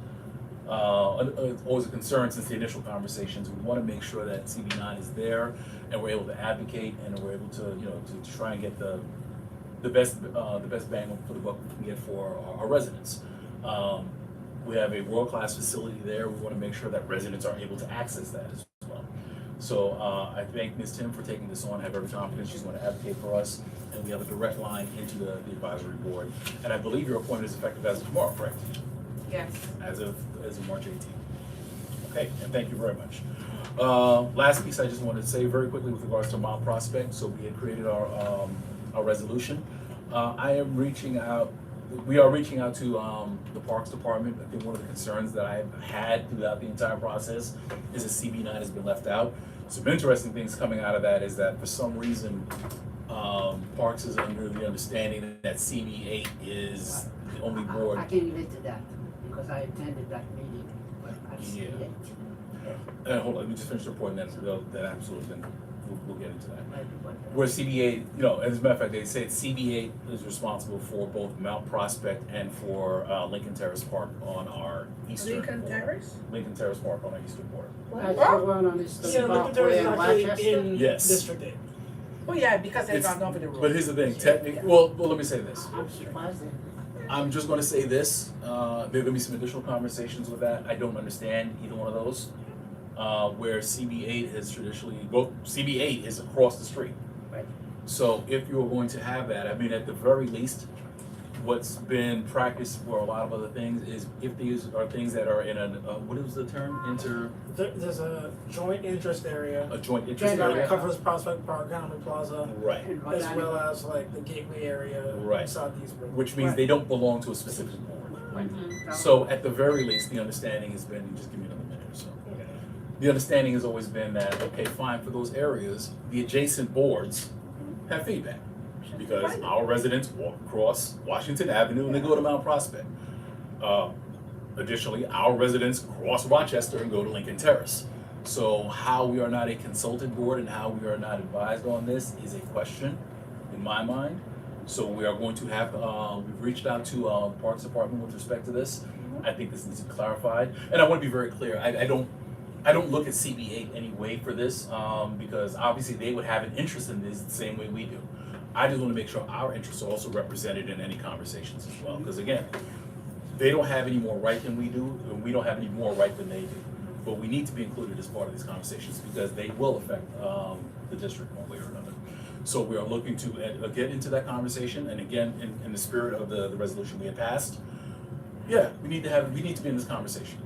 It's always a concern since the initial conversations. We want to make sure that CB9 is there and we're able to advocate and we're able to, you know, to try and get the best bang for the buck we can get for our residents. We have a world-class facility there. We want to make sure that residents are able to access that as well. So I thank Ms. Tim for taking this on. I have every confidence she's going to advocate for us, and we have a direct line into the advisory board. And I believe your appointment is effective as of tomorrow, correct? Yes. As of March 18th. Okay, and thank you very much. Last piece I just wanted to say very quickly with regards to Mount Prospect. So we had created our resolution. We are reaching out to the Parks Department. I think one of the concerns that I've had throughout the entire process is that CB9 has been left out. Some interesting things coming out of that is that for some reason, Parks is under the understanding that CB8 is the only board. I can relate to that because I attended that meeting. But I see Yeah. it. Hold on, let me just finish the report and then absolutely, then we'll get into that. Everybody. Where CB8, you know, as a matter of fact, they say CB8 is responsible for both Mount Prospect and for Lincoln Terrace Park on our eastern Lincoln border. Terrace? Lincoln Terrace Park on our eastern border. That's the one on this Yeah, Lincoln Terrace is actually in Yes. District 8. Oh, yeah, because they've It's- gone over the road. But here's the thing, technically, well, let me say this. I'm surprised that. I'm just gonna say this, there are gonna be some additional conversations with that. I don't understand either one of those. Where CB8 is traditionally, well, CB8 is across the street. Right. So if you're going to have that, I mean, at the very least, what's been practiced for a lot of other things is if these are things that are in a, what is the term, There's a joint interest area a joint interest that area? covers Prospect Park, Gallman Plaza, Right, And as Rodani- well as like the Gateway area, Right. Southeast River. which means they don't belong to a specific board. So at the very least, the understanding has been, just give me another minute or so. The understanding has always been that, okay, fine, for those areas, the adjacent boards have feedback. Because our residents walk across Washington Avenue and they go to Mount Prospect. Additionally, our residents cross Rochester and go to Lincoln Terrace. So how we are not a consulted board and how we are not advised on this is a question in my mind. So we are going to have, we've reached out to Parks Department with respect to this. I think this needs to be clarified. And I want to be very clear, I don't look at CB8 any way for this, because obviously they would have an interest in this the same way we do. I just want to make sure our interests are also represented in any conversations as well, because again, they don't have any more right than we do, and we don't have any more right than they do. But we need to be included as part of these conversations because they will affect the district one way or another. So we are looking to get into that conversation, and again, in the spirit of the resolution we had passed, yeah, we need to be in this conversation.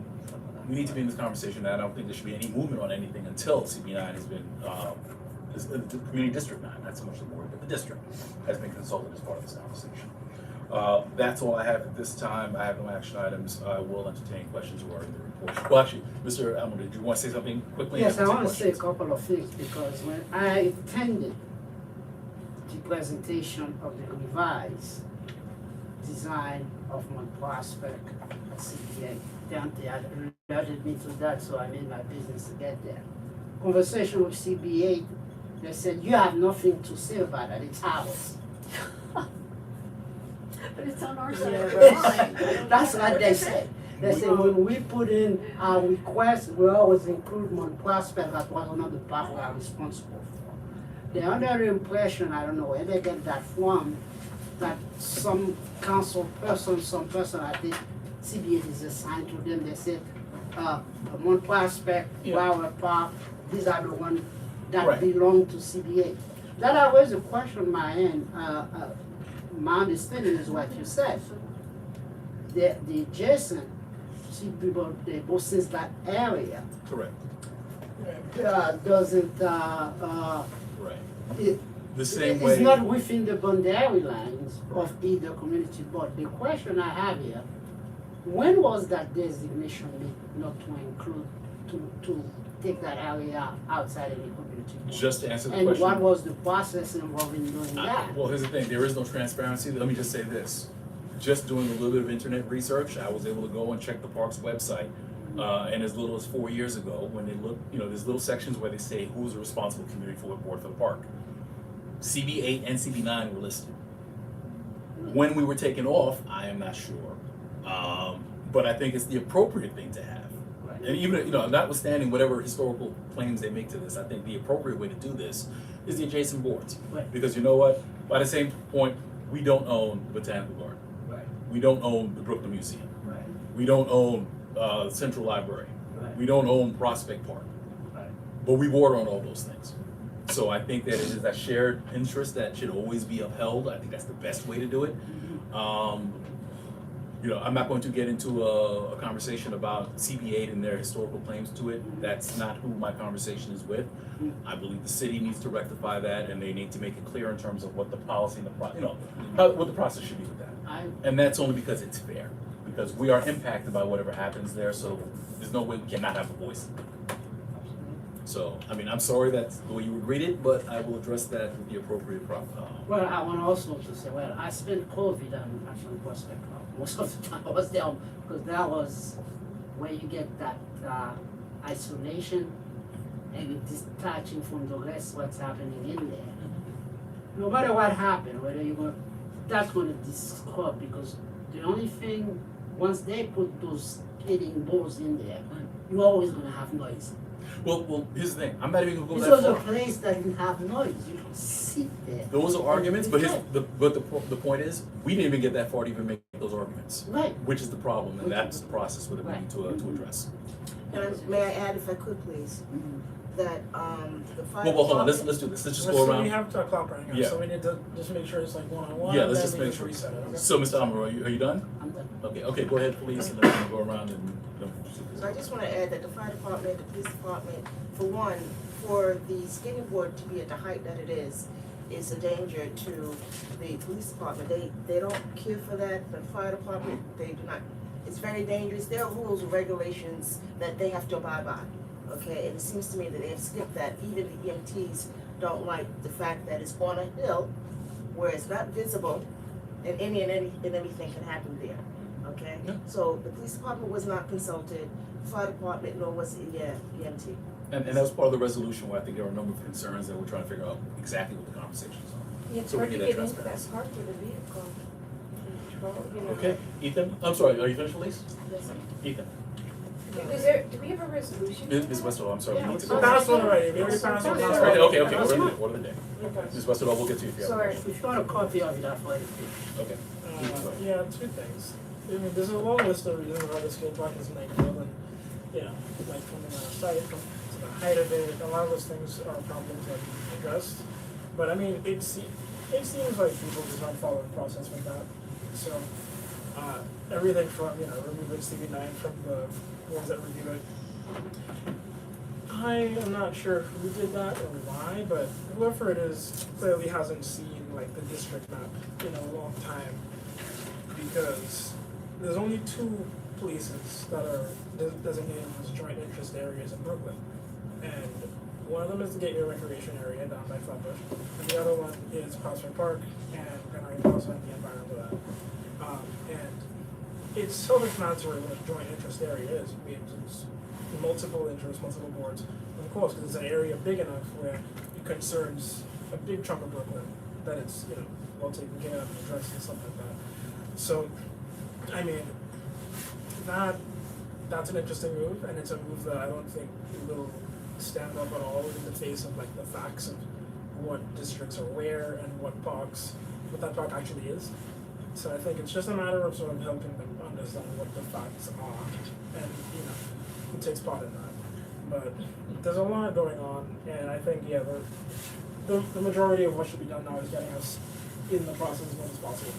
We need to be in this conversation, and I don't think there should be any movement on anything until CB9 has been, the Community District 9, not so much the board, but the district has been consulted as part of this conversation. That's all I have at this time. I have no action items. I will entertain questions regarding the report. Well, actually, Mr. Elmer, did you want to say something quickly? Yes, I Answer want to say a questions. couple of things because when I attended the presentation of the revised design of Mount Prospect at CPA, Dante had alerted me to that, so I made my business to get there. Conversation with CBA, they said, you have nothing to say about that, it's ours. But it's on our side Yeah, of the right. line. That's what they said. They said when we put in our request, we always include Mount Prospect, that was another part we are responsible for. They're under the impression, I don't know where they get that from, that some council person, some person at the CBA is assigned to them, they said, Mount Prospect, Yeah. Flower Park, these are the ones that Right. belong to CBA. That I raise a question on my end, my understanding is what you said. The adjacent, see people, they both since that area, Correct, doesn't, right. it, The same way. it's not within the boundary lines of either community board. The question I have here, when was that designation made not to include, to take that area outside any community board? Just to answer the And question. what was the process involved in doing that? Well, here's the thing, there is no transparency. Let me just say this. Just doing a little bit of internet research, I was able to go and check the park's website. And as little as 4 years ago, when they look, there's little sections where they say who's the responsible community for board for the park. CB8 and CB9 were listed. When we were taken off, I am not sure. But I think it's the appropriate thing to have. Right. And even, notwithstanding whatever historical claims they make to this, I think the appropriate way to do this is the adjacent boards. Right. Because you know what? By the same point, we don't own the Botanical Garden. Right, We don't own the Brooklyn Museum. right, We don't own Central Library. right, We don't own Prospect Park. right. But we border on all those things. So I think that it is that shared interest that should always be upheld. I think that's the best way to do it. I'm not going to get into a conversation about CB8 and their historical claims to it. That's not who my conversation is with. I believe the city needs to rectify that, and they need to make it clear in terms of what the policy and what the process should be with that. And that's only because it's fair, because we are impacted by whatever happens there. So there's no way we cannot have a voice. So, I'm sorry that's the way you would read it, but I will address that with the appropriate Well, I want also to say, I spent COVID on Prospect Park. Most of the time I was there because that was where you get that isolation and detaching from the rest what's happening in there. No matter what happened, whether that's going to disrupt because the only thing, once they put those hitting balls in there, you're always going to have noise. Well, here's the thing. I'm not even going to This go that was a far. place that didn't have noise. You can sit there. Those are arguments, but Yeah. the point is, we didn't even get that far to even make those arguments, Right. which is the problem, and that's the process that we need to address. And may I add, if I could please, that, the fire Well, hold on. Let's department- do this. Let's just Let's go see, around. we have to clock right now, Yeah. so we need to just make sure it's like one-on-one. Yeah, let's then just we make sure. reset it, okay? So, Mr. Amaro, are you done? I'm done. Okay, go ahead, please, and then we'll go around and. So I just wanna add that the fire department, the police department, for one, for the skating board to be at the height that it is a danger to the police department. They don't care for that, the fire department, they do not it's very dangerous. There are rules and regulations that they have to abide by, okay? And it seems to me that they have skipped that. Even the EMTs don't like the fact that it's on a hill where it's not visible and anything can happen there, okay? Yeah. So the police department was not consulted, fire department, nor was the EMT. And that was part of the resolution where I think there were a number of concerns that we're trying to figure out exactly what the conversations are. It's So we hard to get get that into that transparency. park with a vehicle. Control, you know. Okay, Ethan, I'm sorry, are you finished, Elise? Ethan, Is there, do we have a resolution? Ms. Westerdahl, I'm sorry, we need to We go. passed one already, we already passed one last Okay, week. okay, order the day. Okay. Ms. Westerdahl, we'll get to you if you have a Sorry. question. If you want a copy of it, I'll find it. Okay. Yeah, two things. I mean, there's a long list of reasons why the skate park is negative, and you know, like from the site, from to the height of it, a lot of those things are problems that need to be addressed. But I mean, it seems like people just aren't following the process with that. So everything from removing CV9 from the ones that review it. I am not sure who did that or why, but whoever it is clearly hasn't seen like the district map in a long time, because there's only 2 places that are designated as joint interest areas in Brooklyn, and one of them is the Gateway Recreation Area down by Flatbush, and the other one is Prospect Park and Granary Plaza and the environment of that. And it's self-explanatory what a joint interest area is. It means it's multiple interests, multiple boards. Of course, because it's an area big enough where it concerns a big chunk of Brooklyn that it's well taken care of and addressed and stuff like that. So, I mean, that's an interesting move, and it's a move that I don't think will stand up at all in the face of like the facts of what districts are where and what that park actually is. So I think it's just a matter of sort of helping them understand what the facts are and who takes part in that. But there's a lot going on, and I think the majority of what should be done now is getting us in the process as much as possible.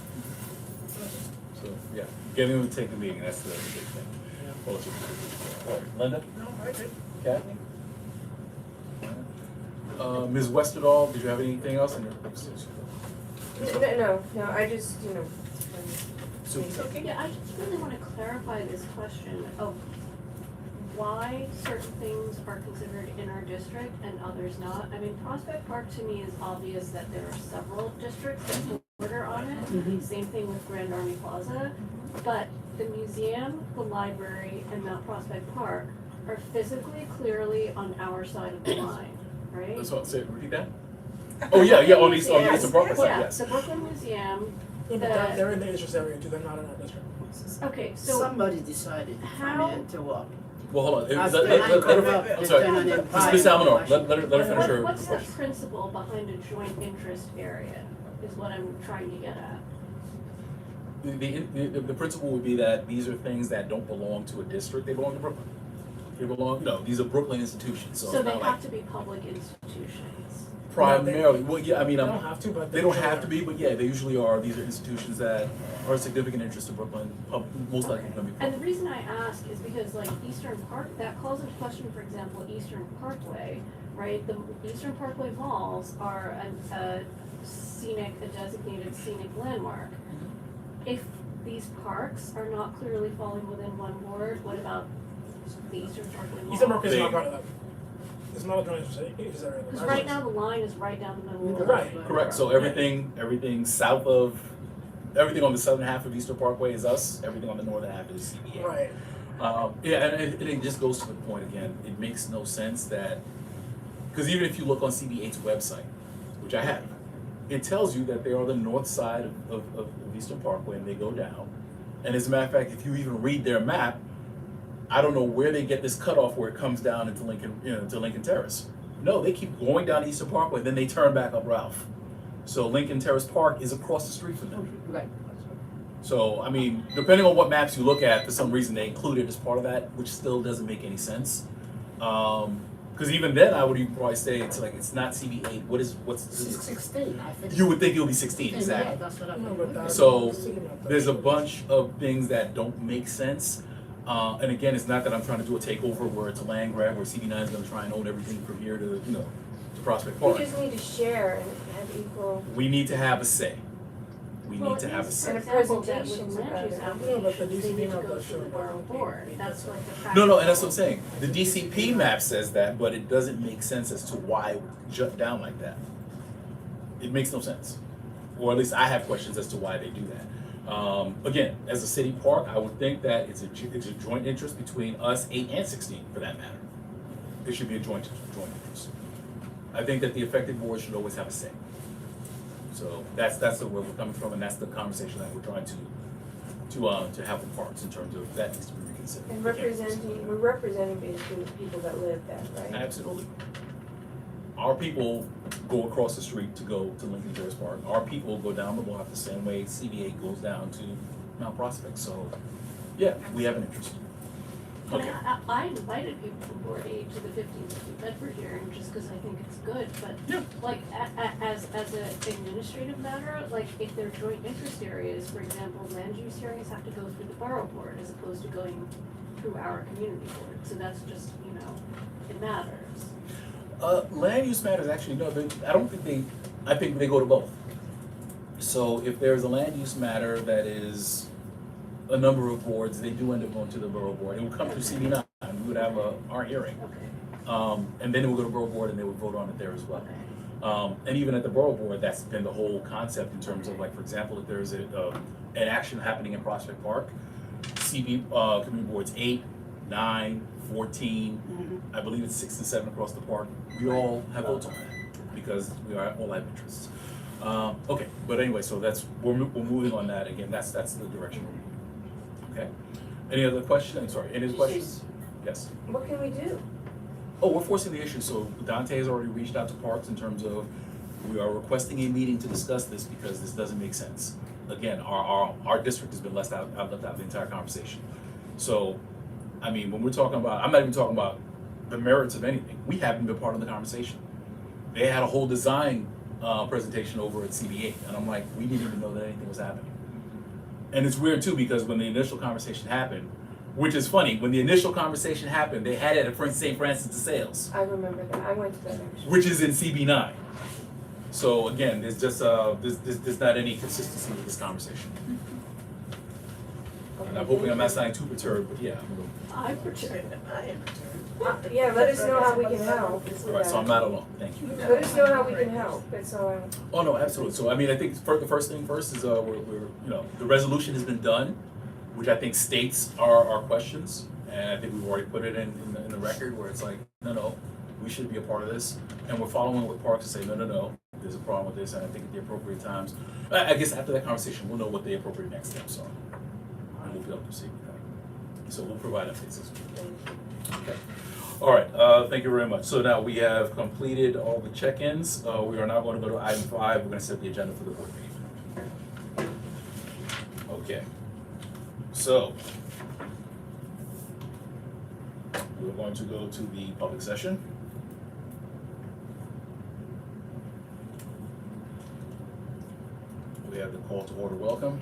So, yeah, getting them to take the meeting, that's the big thing. Yeah. Well, it's all right. Linda? No, I did. Kat? Ms. Westerdahl, did you have anything else in your? No, I just, So, Yeah, I just really wanna clarify this question of why certain things are considered in our district and others not. I mean, Prospect Park to me is obvious that there are several districts that can order on it. Same thing with Grand Army Plaza. But the museum, the library, and Mount Prospect Park are physically clearly on our side of the line, right? so repeat that? Oh, yeah, on East Brooklyn, Yeah, yes. the Brooklyn Museum, Yeah, but they're in the interest area too, they're not in our district. okay, so Somebody decided to how- come in to what? Well, hold on, As let the her, anchor I'm sorry, of an empire. Ms. Almanor, let her finish her what's the question. principle behind a joint interest area, is what I'm trying to get at. The principle would be that these are things that don't belong to a district, they belong to Brooklyn. They belong, these are Brooklyn institutions, so So it's they not have like to be public institutions. primarily, well, yeah, I mean, They don't have to, but they don't have to be, but yeah, they usually are. These are institutions that are of significant interest to Brooklyn, most likely gonna be And the public. reason I ask is because like Eastern Park, that calls into question, for example, Eastern Parkway, right? The Eastern Parkway malls are a designated scenic landmark. If these parks are not clearly falling within one ward, what about the Eastern Parkway mall? Eastern Park is They- not part of that. It's not a joint interest area. Because right now the line is right down the middle of the Right. Correct, so everything on the southern half of Eastern Parkway is us, everything on the northern half is CBA. Right. Yeah, and it just goes to the point again, it makes no sense that, because even if you look on CB8's website, which I have, it tells you that they're on the north side of Eastern Parkway and they go down. And as a matter of fact, if you even read their map, I don't know where they get this cutoff where it comes down into Lincoln Terrace. No, they keep going down Eastern Parkway, then they turn back up Ralph. So Lincoln Terrace Park is across the street from them. Right. So, I mean, depending on what maps you look at, for some reason they include it as part of that, which still doesn't make any sense. Because even then, I would even probably say it's not CB8. What's 16, I think. You would think it would be 16, Yeah, exactly. that's what I'm. No, but that- So there's a bunch of things that don't make sense. And again, it's not that I'm trying to do a takeover where it's a land grab where CB9 is going to try and own everything from here to to Prospect we Park. just need to share and have equal. We need to have a say. we Well, need to it have a is, say. for And a example, that presentation with land use about it. No, but the applications, they DCP need to have go that through the show. borough board, that's like the practice. No, and that's what I'm saying. The DCP map says that, but it doesn't make sense as to why it would jut down like that. It makes no sense. Or at least I have questions as to why they do that. Again, as a city park, I would think that it's a joint interest between us, 8 and 16 for that matter. It should be a joint interest. I think that the affected board should always have a say. So that's the where we're coming from, and that's the conversation that we're trying to have with parks in terms of that needs to be reconsidered. And we're representing basically the people that live there, right? Absolutely. Our people go across the street to go to Lincoln Terrace Park. Our people go down the block the same way CBA goes down to Mount Prospect. So, yeah, we have an interest. But Okay. I invited people from Board 8 to the 1550 Bedford hearing just because I think it's good, but Yeah. like as an administrative matter, like if they're joint interest areas, for example, land use hearings have to go through the borough board as opposed to going through our community board, so that's just, you know, it matters. Land use matters actually, no, I think they go to both. So if there's a land use matter that is a number of boards, they do end up going to the borough board. It would come through CB9, we would have our hearing. Okay, And then it would go to borough board and they would vote on it there as well. okay. And even at the borough board, that's been the whole concept in terms of like, for example, if there's an action happening in Prospect Park, CB, community boards 8, 9, 14, I believe it's 6 and 7 across the park. We all have votes on that because we all have interests. Okay, but anyway, so we're moving on that. Again, that's the direction we're moving. Okay. Any other questions? I'm sorry, any other questions? Yes. What can we do? Oh, we're forcing the issue. So Dante has already reached out to Parks in terms of we are requesting a meeting to discuss this because this doesn't make sense. Again, our district has been left out of the entire conversation. So, I mean, when we're talking about, I'm not even talking about the merits of anything. We haven't been part of the conversation. They had a whole design presentation over at CB8, and I'm like, we didn't even know that anything was happening. And it's weird too because when the initial conversation happened, which is funny, when the initial conversation happened, they had it at St. Francis de Sales, I remember that, I went to that actually. which is in CB9. So again, there's just there's not any consistency with this conversation. And I'm hoping I'm not sounding too perturbed, but yeah, I'm a little. I perturbed. Yeah, let us know how we can help. All right, so I'm not alone. Thank you. Let us know how we can help, that's all I. Oh no, absolutely. So I mean, I think the first thing first is we're the resolution has been done, which I think states our questions, and I think we've already put it in the record where it's like, no, we should be a part of this, and we're following with Parks to say no, there's a problem with this, and I think at the appropriate times, I guess after that conversation, we'll know what the appropriate next steps are, and we'll be able to proceed with that. So we'll provide updates this week. Okay. All right, thank you very much. So now we have completed all the check-ins. We are now going to go to item 5. We're going to set the agenda for the board meeting. Okay. So we're going to go to the public session. We have the call to order welcome.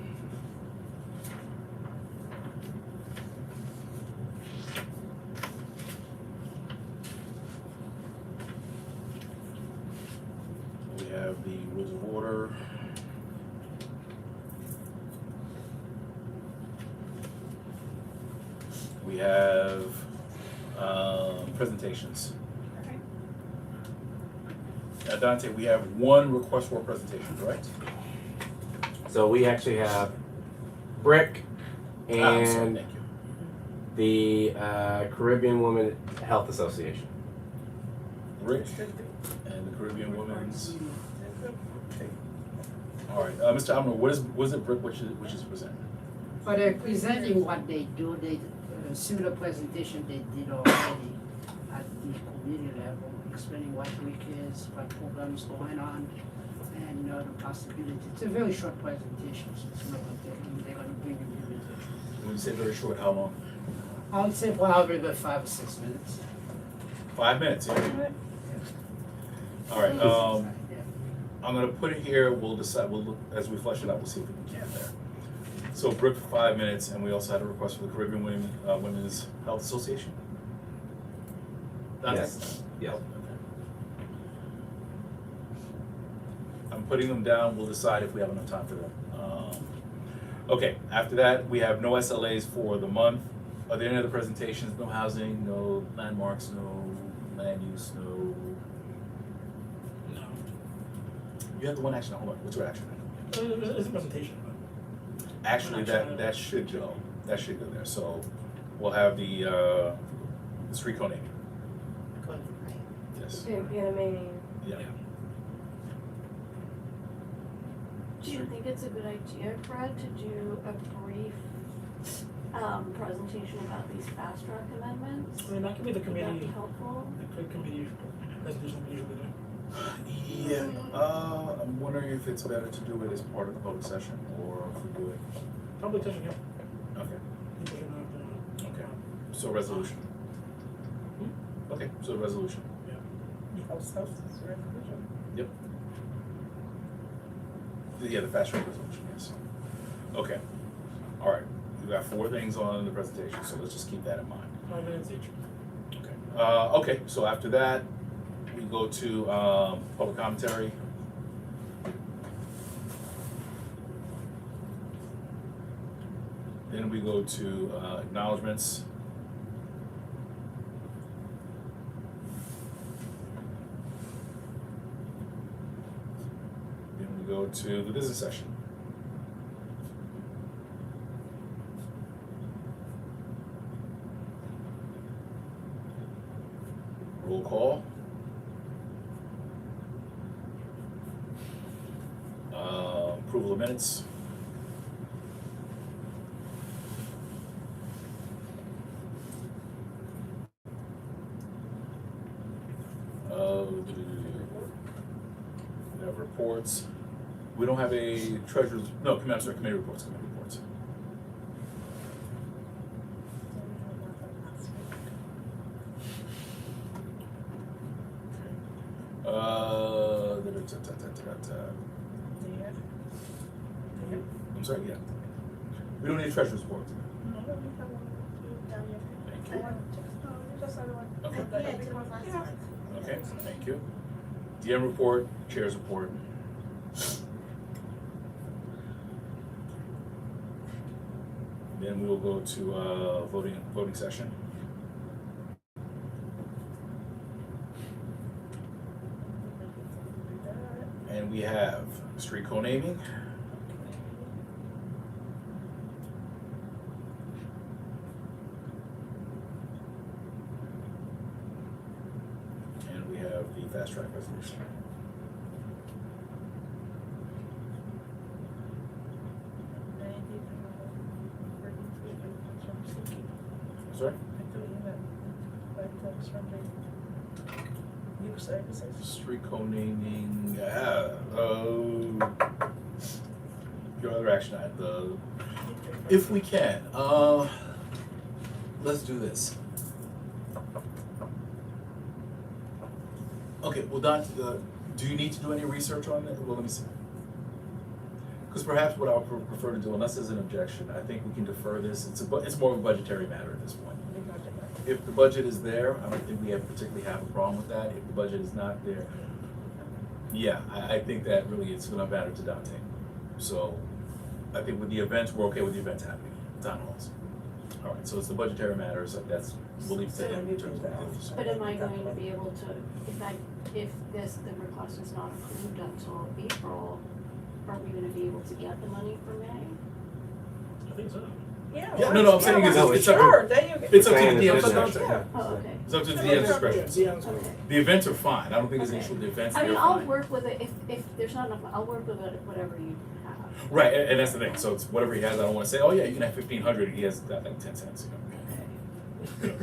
We have the rules of order. We have presentations. Now Dante, we have one request for a presentation, correct? So we actually have Brick I'm sorry, and thank you. the Caribbean Women Health Association. Rick and the Caribbean Women's. All right, Mr. Almer, what is it, Brick, which is presented? For they're presenting what they do, similar presentation they did already at the community level, explaining what WIC is, what programs going on, and the possibilities. It's a very short presentation, so it's not what they're gonna bring in the presentation. When you say very short, how long? I would say probably about 5 or 6 minutes. 5 minutes, yeah. All right, Yeah. I'm gonna put it here, we'll decide, we'll look, as we flesh it out, we'll see if we can there. So Brick for 5 minutes, and we also had a request for the Caribbean Women's Health Association? Dante? Yes. Yes. Okay. I'm putting them down, we'll decide if we have enough time for them. Okay, after that, we have no SLAs for the month. Are there any other presentations? No housing, no landmarks, no land use, no. No. You have the one action, hold on, what's your action item? It's a presentation, Actually, that should go, there, so we'll have the street code name, yes, Animating. yeah. Do you think it's a good idea, Fred, to do a brief presentation about these fast track amendments? I mean, that could be the Would that be committee, helpful? the committee presentation we usually do. Yeah, I'm wondering if it's better to do it as part of the public session, or if we do it, Probably touching it. okay, People should know. okay, so resolution. Okay, so resolution, yeah, the fast track resolution, yes. Okay, all right, we got 4 things on the presentation, so let's just keep that in mind. 5 minutes each. Okay, okay, so after that, we go to, public commentary. Then we go to, acknowledgements. Then we go to the business session. Roll call. Approval of minutes. We have reports. We don't have a treasurer's, no, I'm sorry, committee reports. I'm sorry, yeah. We don't need a treasurer's report. Thank you. Okay, thank you. DM report, chair's report. Then we will go to voting session. And we have street co-naming. And we have the fast track resolution. Sorry? Street co-naming, your other action item, if we can, let's do this. Okay, well, Don, do you need to do any research on it? Well, let me see. Because perhaps what I would prefer to do, unless there's an objection, I think we can defer this. It's more of a budgetary matter at this point. If the budget is there, I don't think we particularly have a problem with that. If the budget is not there, yeah, I think that really it's gonna matter to Dante. So I think with the events, we're okay with the events happening, town halls. All right, so it's the budgetary matters, so we'll leave it to him in terms of. But am I going to be able to, if the request is not approved until April, are we gonna be able to get the money for May? I think so. Yeah. Yeah, no, I'm saying it's up to, it's up to the DM's discretion. Oh, okay. It's up to the DM's discretion. DM's Okay. The events are fine, I don't think there's an Okay. issue with the events, I they're mean, fine. I'll work with it, if there's not enough, I'll work with it, whatever you have. Right, and that's the thing, so it's whatever he has, I don't wanna say, oh yeah, you can have 1,500, he has that like 10 cents, you know.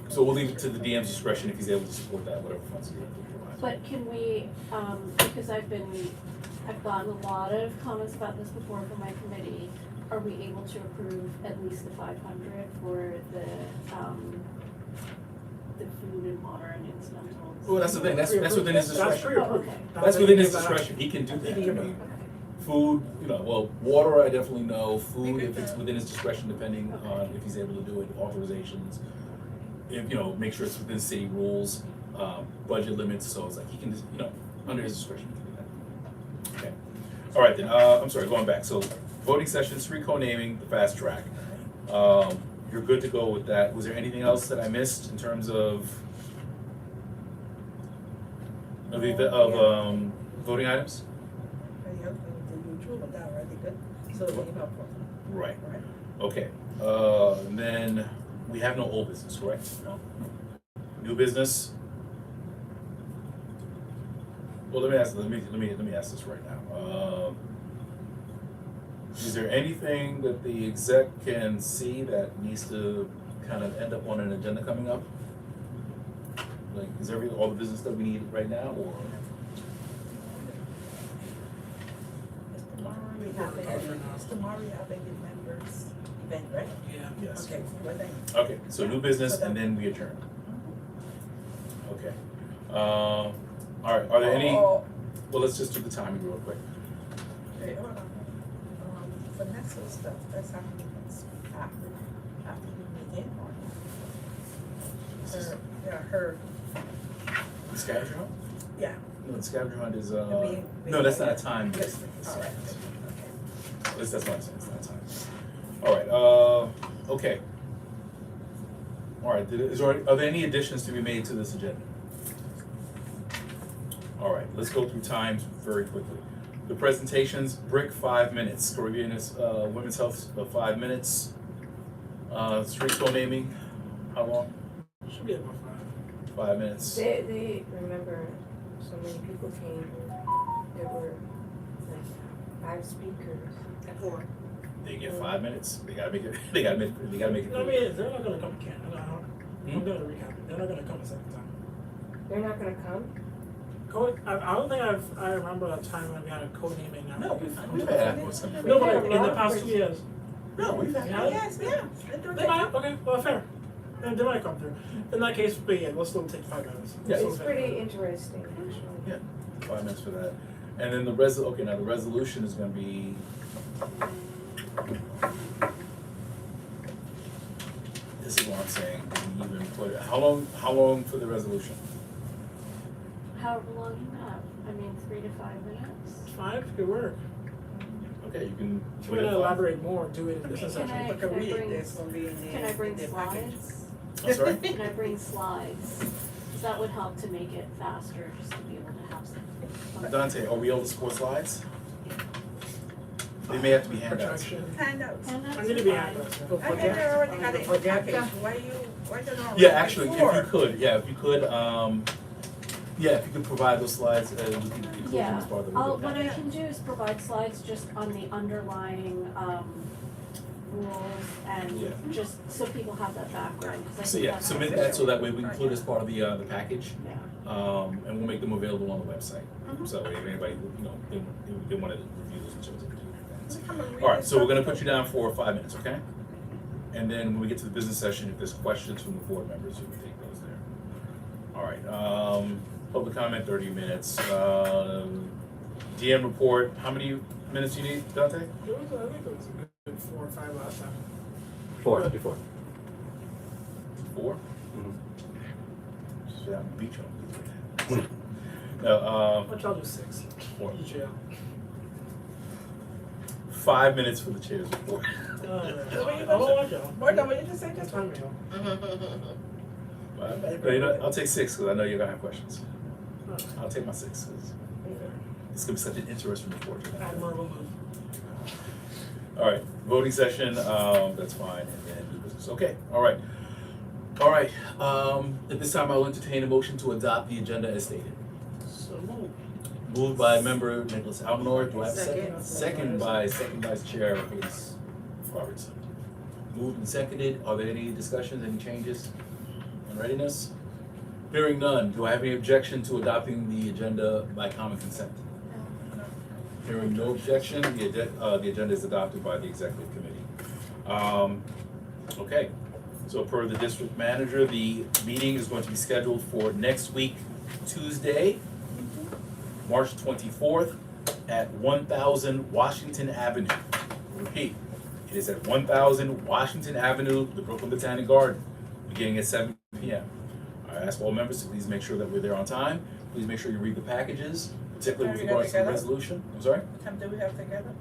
So we'll leave it to the DM's discretion if he's able to support that, whatever funds he provides. But can we, because I've gotten a lot of comments about this before from my committee, are we able to approve at least the 500 for the food and water and incidentals? Well, that's the thing, that's within his That's discretion. free Oh, approved. okay. That's within his discretion, he can do that, I Yeah. mean, food, well, water, I definitely know, food, if it's within his discretion, depending on if he's able to do it, authorizations. If, make sure it's within city rules, budget limits, so it's like, he can just, under his discretion, he can do that. Okay, all right then, I'm sorry, going back, so voting session, street co-naming, the fast track. You're good to go with that. Was there anything else that I missed in terms of voting items? The usual, but that already good. So we have Right. right? Okay, and then we have no old business, correct? No. New business? Well, let me ask this right now. Is there anything that the exec can see that needs to kind of end up on an agenda coming up? Like, is all the business that we need right now, or? Tomorrow we have a new members event, right? Yeah. Yes. Okay, well then. Okay, so new business and then we adjourn. Okay. All right, are there any, Oh, well, let's just do the timing real quick. okay, hold on. Vanessa stuff, that's happening after you meet in or her, The scavenger hunt? yeah. No, the scavenger hunt is, We- no, that's not a time. Yes, all right, That's what I'm saying, it's not a time. All right, okay. All right, are there any additions to be made to this agenda? All right, let's go through times very quickly. The presentations, Brick, 5 minutes. Caribbean Women's Health, 5 minutes. Street co-naming, how long? Should be about 5. 5 minutes. They remember, so many people came, there were like 5 speakers. They get 5 minutes. They gotta make it. They gotta make it. I mean, they're not gonna come again. I'm gonna recap it. They're not gonna come a second time. They're not gonna come? I don't think I remember a time when we had a code naming. No, we've had applicants come in. No, but in the past 2 years. No, we've had. Yeah. Yes, yeah. They might, okay, well, fair. They might come through. In that case, but yeah, we'll still take 5 minutes. Yeah. It's pretty interesting, actually. Yeah, 5 minutes for that. And then now the resolution is gonna be. This is what I'm saying, we even put it, how long for the resolution? However long you have, I mean, 3 to 5 minutes. 5 could work. Okay, you can. If you wanna elaborate more, do it in this Can session. I But can we, bring- there's gonna be in Can I bring the package. slides? I'm sorry? Can I bring slides? Cause that would help to make it faster, just to be able to have some. Dante, are we able to support slides? They may have to be handouts. Projection. Handouts. Handouts I'm gonna are be fine. happy. I think I already got it in the package, why don't I? Yeah, actually, if you could, if you could provide those slides, we can include them Yeah, as part of the. what I can do is provide slides just on the underlying, rules Yeah. and just so people have that background, cause I So think yeah, that's. submit that so that way we can include as part of the package. Yeah. And we'll make them available on the website. Mhm. So if anybody, they wanna review those materials, they can do that. Come and read Alright, it. so we're gonna put you down for 5 minutes, okay? And then when we get to the business session, if there's questions from the board members, you can take those there. Alright, public comment, 30 minutes. DM report, how many minutes do you need, Dante? I think it was a good 4 or 5 last time. 4, before. 4? Mhm. Just out on the beach on. No, I'll charge you 6. 4. Jail. 5 minutes for the chair's report. More than what you just said, That's just fine, I'll take 6 because I know you're gonna have questions. I'll take my 6 'cause it's gonna be such an interesting report. Admirable move. All right, voting session, that's fine, and then new business. Okay, all right. All right, at this time, I'll entertain a motion to adopt the agenda as stated. So move. Moved by member Nicholas Albanor, do I have a second? Second. Second Vice Chair Hayes Robertson. Moved and seconded, are there any discussions, any changes in readiness? Hearing none, do I have any objection to adopting the agenda by common consent? Hearing no objection, the agenda is adopted by the executive committee. Okay, so per the district manager, the meeting is going to be scheduled for next week, Tuesday, March 24th at 1000 Washington Avenue. Repeat, it is at 1000 Washington Avenue, the Brooklyn Botanic Garden, beginning at 7 p.m. I ask all members to please make sure that we're there on time. Please make sure you read the packages, particularly with regards to the resolution. I'm sorry? What time do we have together?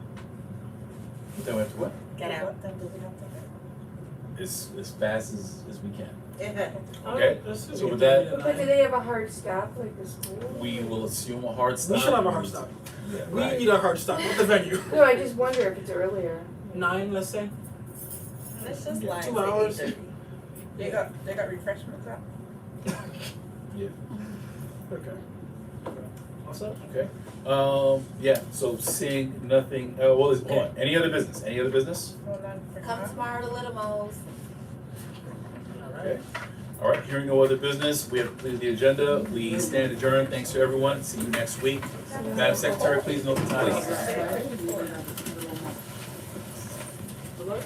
Then we have to what? Get out. What then do we have to do? As fast as we can. Yeah. Okay, Let's just so get with to that, the But do line. they have a hard stop like the school? we will assume a hard stop. We should have a hard stop. Yeah, We right. need a hard stop at the venue. No, I just wonder if it's earlier. 9, let's say. Let's just Yeah. line 2 say hours. 8:30. They got refreshments out. Yeah. Okay. Also, Okay. Yeah. So seeing nothing. Well, hold on. Any other business? Any other business? No, none for Come now. tomorrow to Little Mo's. Okay. All right. Hearing no other business, we have completed the agenda. We stand adjourned. Thanks to everyone. See you next week. Madam Secretary, please note the time. Hello?